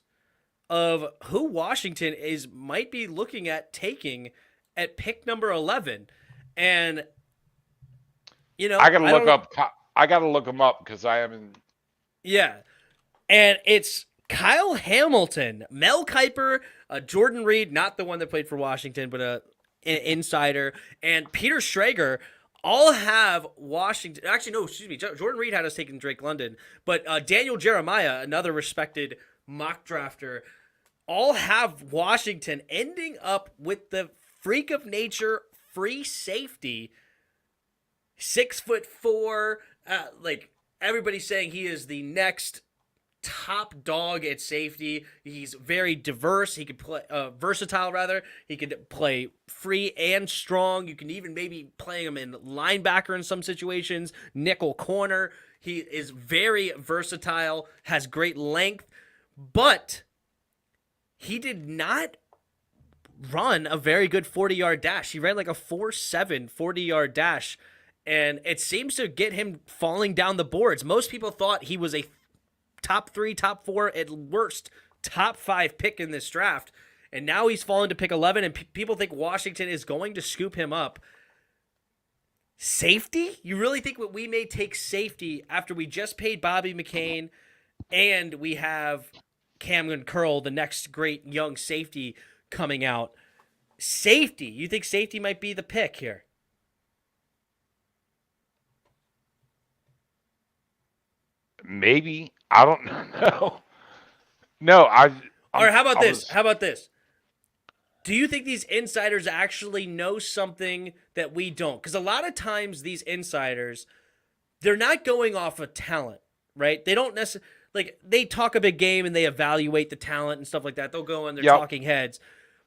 Speaker 1: of who Washington might be looking at taking at pick number 11. And,
Speaker 2: I gotta
Speaker 1: I
Speaker 2: look
Speaker 1: don't.
Speaker 2: up. I gotta look them up because I haven't.
Speaker 1: Yeah. And it's Kyle Hamilton, Mel Kiper, Jordan Reed, not the one that played for Washington, but insider, and Peter Schrager all have Washington. Actually, no, excuse me. Jordan Reed had us taking Drake London, but Daniel Jeremiah, another respected mock drafter, all have Washington ending up with the freak of nature free safety, 6'4". Like everybody's saying, he is the next top dog at safety. He's very diverse. He could play versatile rather. He could play free and strong. You can even maybe play him in linebacker in some situations, nickel corner. He is very versatile, has great length, but he did not run a very good 40-yard dash. He ran like a 4.7 40-yard dash, and it seems to get him falling down the boards. Most people thought he was a top 3, top 4, at worst, top 5 pick in this draft. And now he's fallen to pick 11, and people think Washington is going to scoop him up. Safety? You really think we may take safety after we just paid Bobby McCain and we have Cameron Curl, the next great young safety coming out? Safety? You think safety might be the pick here?
Speaker 2: Maybe. I don't know. No,
Speaker 1: Or how about this? How about this? Do you think these insiders actually know something that we don't? Because a lot of times these insiders, they're not going off of talent, right? They don't necessarily, like, they talk a big game and they evaluate the talent and stuff like that. They'll go on their talking heads.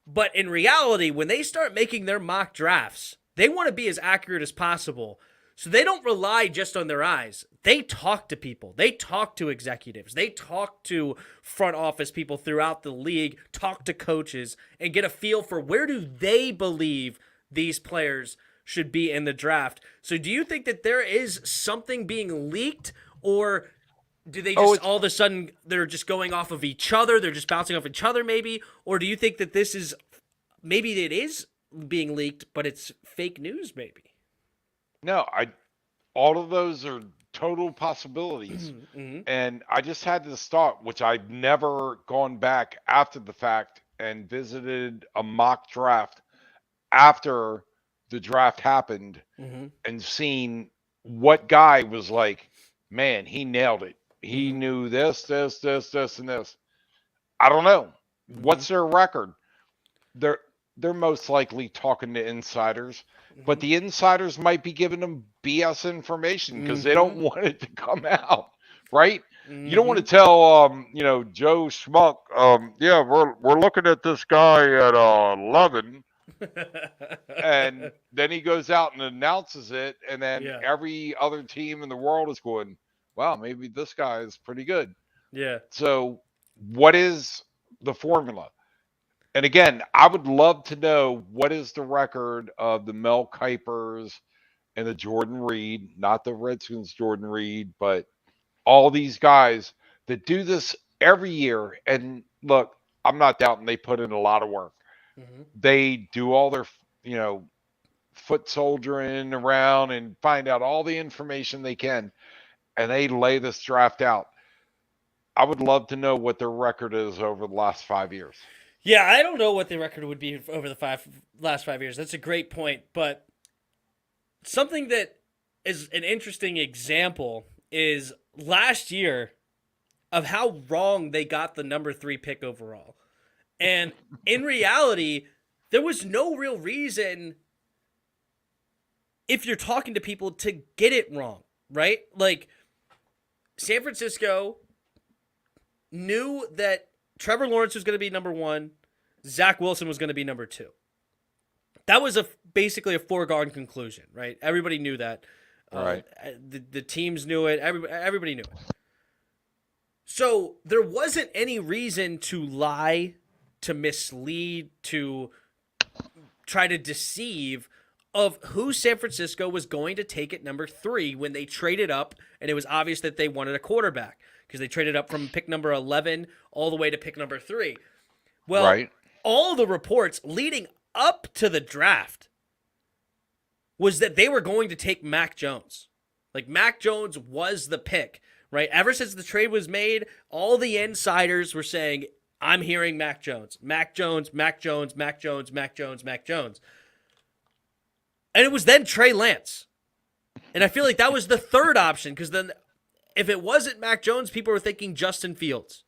Speaker 1: But in reality, when they start making their mock drafts, they want to be as accurate as possible. So they don't rely just on their eyes. They talk to people. They talk to executives. They talk to front office people throughout the league, talk to coaches, and get a feel for where do they believe these players should be in the draft. So do you think that there is something being leaked, or do they just all of a sudden they're just going off of each other? They're just bouncing off each other maybe? Or do you think that this is, maybe it is being leaked, but it's fake news maybe?
Speaker 2: No, all of those are total possibilities.
Speaker 1: Mm-hmm.
Speaker 2: And I just had this thought, which I've never gone back after the fact and visited a mock draft after the draft happened and seen what guy was like, man, he nailed it. He knew this, and this. I don't know. What's their record? They're most likely talking to insiders, but the insiders might be giving them BS information because they don't want it to come out, right? You don't want to tell, Joe Schmuck, yeah, we're looking at this guy at 11, and then he goes out and announces it, and then every other team in the world is going, wow, maybe this guy is pretty good.
Speaker 1: Yeah.
Speaker 2: So what is the formula? And again, I would love to know what is the record of the Mel Kipers and the Jordan Reed, not the Redskins Jordan Reed, but all these guys that do this every year. And look, I'm not doubting they put in a lot of work. They do all their, foot soldiering around and find out all the information they can, and they lay this draft out. I would love to know what their record is over the last 5 years.
Speaker 1: Yeah, I don't know what the record would be over the last 5 years. That's a great point. But something that is an interesting example is last year of how wrong they got the number 3 pick overall. And in reality, there was no real reason, if you're talking to people, to get it wrong, right? Like, San Francisco knew that Trevor Lawrence was going to be number 1. Zach Wilson was going to be number 2. That was basically a foregone conclusion, right? Everybody knew that.
Speaker 2: Right.
Speaker 1: The teams knew it. Everybody knew it. So there wasn't any reason to lie, to mislead, to try to deceive of who San Francisco was going to take at number 3 when they traded up, and it was obvious that they wanted a quarterback because they traded up from pick number 11 all the way to pick number 3. Well, all the reports leading up to the draft was that they were going to take Mac Jones. Like, Mac Jones was the pick, right? Ever since the trade was made, all the insiders were saying, I'm hearing Mac Jones. Mac Jones, Mac Jones, Mac Jones, Mac Jones, Mac Jones. And it was then Trey Lance. And I feel like that was the third option, because then if it wasn't Mac Jones, people were thinking Justin Fields.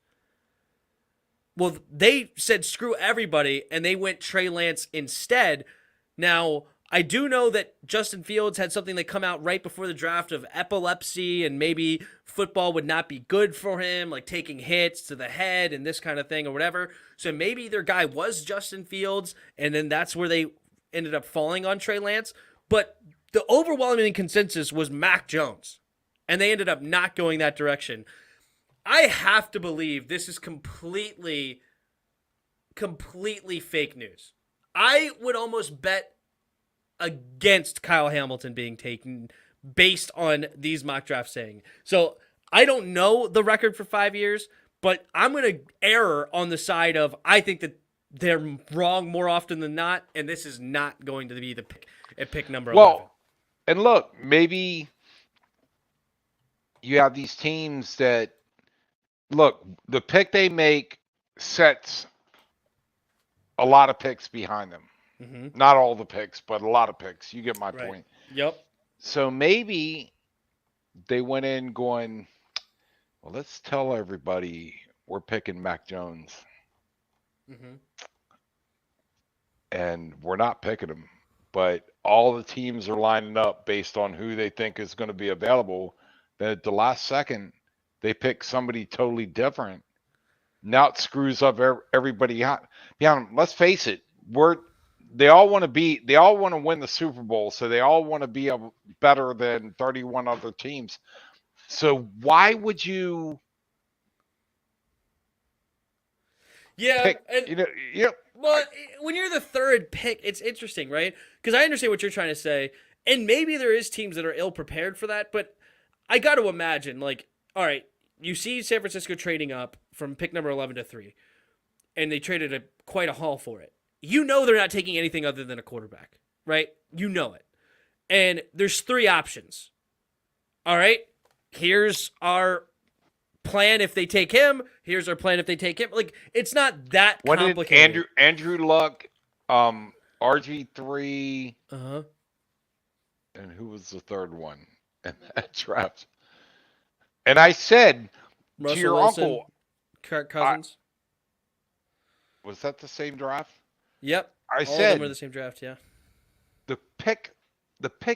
Speaker 1: Well, they said screw everybody, and they went Trey Lance instead. Now, I do know that Justin Fields had something that come out right before the draft of epilepsy, and maybe football would not be good for him, like taking hits to the head and this kind of thing or whatever. So maybe their guy was Justin Fields, and then that's where they ended up falling on Trey Lance. But the overwhelming consensus was Mac Jones, and they ended up not going that direction. I have to believe this is completely fake news. I would almost bet against Kyle Hamilton being taken based on these mock drafts saying. So I don't know the record for 5 years, but I'm going to err on the side of I think that they're wrong more often than not, and this is not going to be the pick at pick number 11.
Speaker 2: Well, and look, maybe you have these teams that look, the pick they make sets a lot of picks behind them.
Speaker 1: Mm-hmm.
Speaker 2: Not all the picks, but a lot of picks. You get my point.
Speaker 1: Yep.
Speaker 2: So maybe they went in going, well, let's tell everybody we're picking Mac Jones.
Speaker 1: Mm-hmm.
Speaker 2: And we're not picking him. But all the teams are lining up based on who they think is going to be available. Then at the last second, they pick somebody totally different. Now it screws up everybody. Let's face it, they all want to win the Super Bowl, so they all want to be better than 31 other teams. So why would you?
Speaker 1: Yeah,
Speaker 2: pick,
Speaker 1: and well, when you're the third pick, it's interesting, right? Because I understand what you're trying to say, and maybe there is teams that are ill prepared for that, but I got to imagine, like, all right, you see San Francisco trading up from pick number 11 to 3, and they traded quite a haul for it. You know they're not taking anything other than a quarterback, right? You know it. And there's 3 options. All right, here's our plan if they take him. Here's our plan if they take him. Like, it's not that complicated.
Speaker 2: Andrew Luck, RG3, and who was the third one in that draft? And I said
Speaker 1: Russell
Speaker 2: to your
Speaker 1: Wilson,
Speaker 2: uncle,
Speaker 1: Kirk Cousins.
Speaker 2: Was that the same draft?
Speaker 1: Yep.
Speaker 2: I
Speaker 1: all
Speaker 2: said
Speaker 1: of them were the same draft, yeah.
Speaker 2: The pick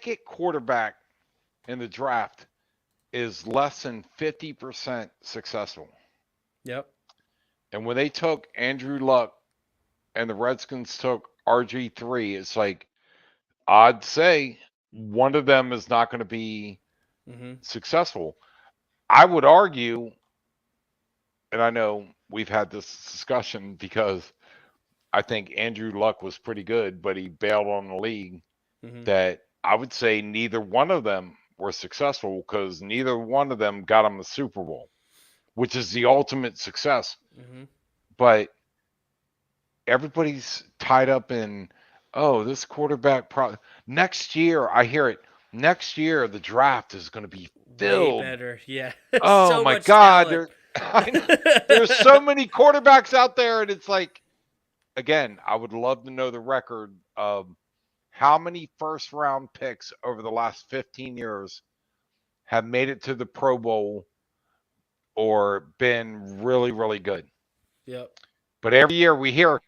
Speaker 2: at quarterback in the draft is less than 50% successful.
Speaker 1: Yep.
Speaker 2: And when they took Andrew Luck and the Redskins took RG3, it's like, I'd say one of them is not going to be successful. I would argue, and I know we've had this discussion because I think Andrew Luck was pretty good, but he bailed on the league, that I would say neither one of them were successful because neither one of them got them the Super Bowl, which is the ultimate success. But everybody's tied up in, this quarterback next year, I hear it. Next year, the draft is going to be filled.
Speaker 1: Way better, yeah.
Speaker 2: Oh
Speaker 1: so
Speaker 2: my God.
Speaker 1: Talent.
Speaker 2: There's so many quarterbacks out there, and it's like, again, I would love to know the record of how many first-round picks over the last 15 years have made it to the Pro Bowl or been really, really good.
Speaker 1: Yep.
Speaker 2: But every year we hear,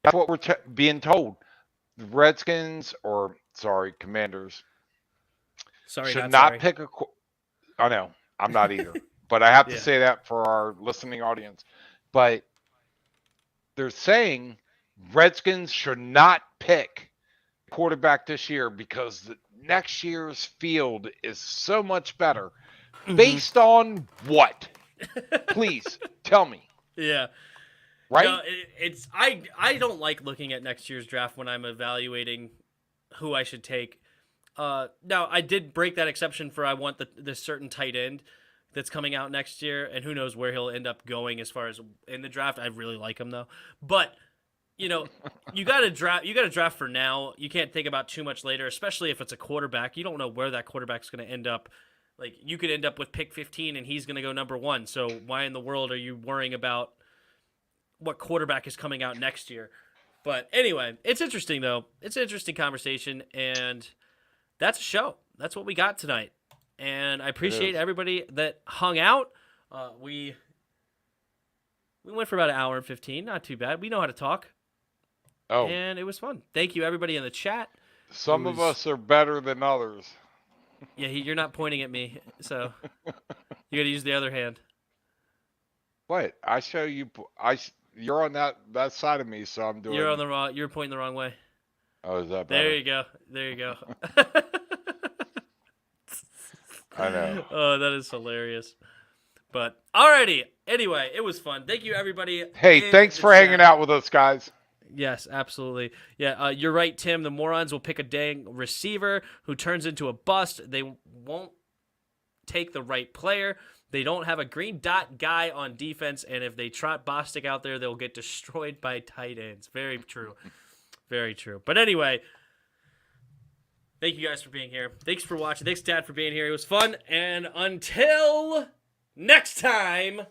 Speaker 2: that's what we're being told. The Redskins, Commanders, should not pick a. I know, I'm not either. But I have to say that for our listening audience. But they're saying Redskins should not pick quarterback this year because the next year's field is so much better. Based on what? Please tell me.
Speaker 1: Yeah.
Speaker 2: Right?
Speaker 1: No, it's I don't like looking at next year's draft when I'm evaluating who I should take. Now, I did break that exception for I want the certain tight end that's coming out next year, and who knows where he'll end up going as far as in the draft. I really like him though, but you gotta draft for now. You can't think about too much later, especially if it's a quarterback. You don't know where that quarterback's going to end up. Like, you could end up with pick 15 and he's going to go number 1. So why in the world are you worrying about what quarterback is coming out next year? But anyway, it's interesting, though. It's an interesting conversation, and that's a show. That's what we got tonight. And I appreciate everybody that hung out. We went for about an hour and 15. Not too bad. We know how to talk.
Speaker 2: Oh.
Speaker 1: And it was fun. Thank you, everybody in the chat.
Speaker 2: Some of us are better than others.
Speaker 1: Yeah, you're not pointing at me, so you got to use the other hand.
Speaker 2: What? I show you. You're on that side of me, so I'm doing.
Speaker 1: You're on the wrong. You're pointing the wrong way.
Speaker 2: Oh, is that better?
Speaker 1: There you go. There you go.
Speaker 2: I know.
Speaker 1: Oh, that is hilarious. But alrighty. Anyway, it was fun. Thank you, everybody.
Speaker 2: Hey, thanks for hanging out with us, guys.
Speaker 1: Yes, absolutely. Yeah, you're right, Tim. The morons will pick a dang receiver who turns into a bust. They won't take the right player. They don't have a green dot guy on defense, and if they trot Bostic out there, they'll get destroyed by tight ends. Very true. Very true. But anyway, thank you guys for being here. Thanks for watching. Thanks, Dad, for being here. It was fun. And until next time.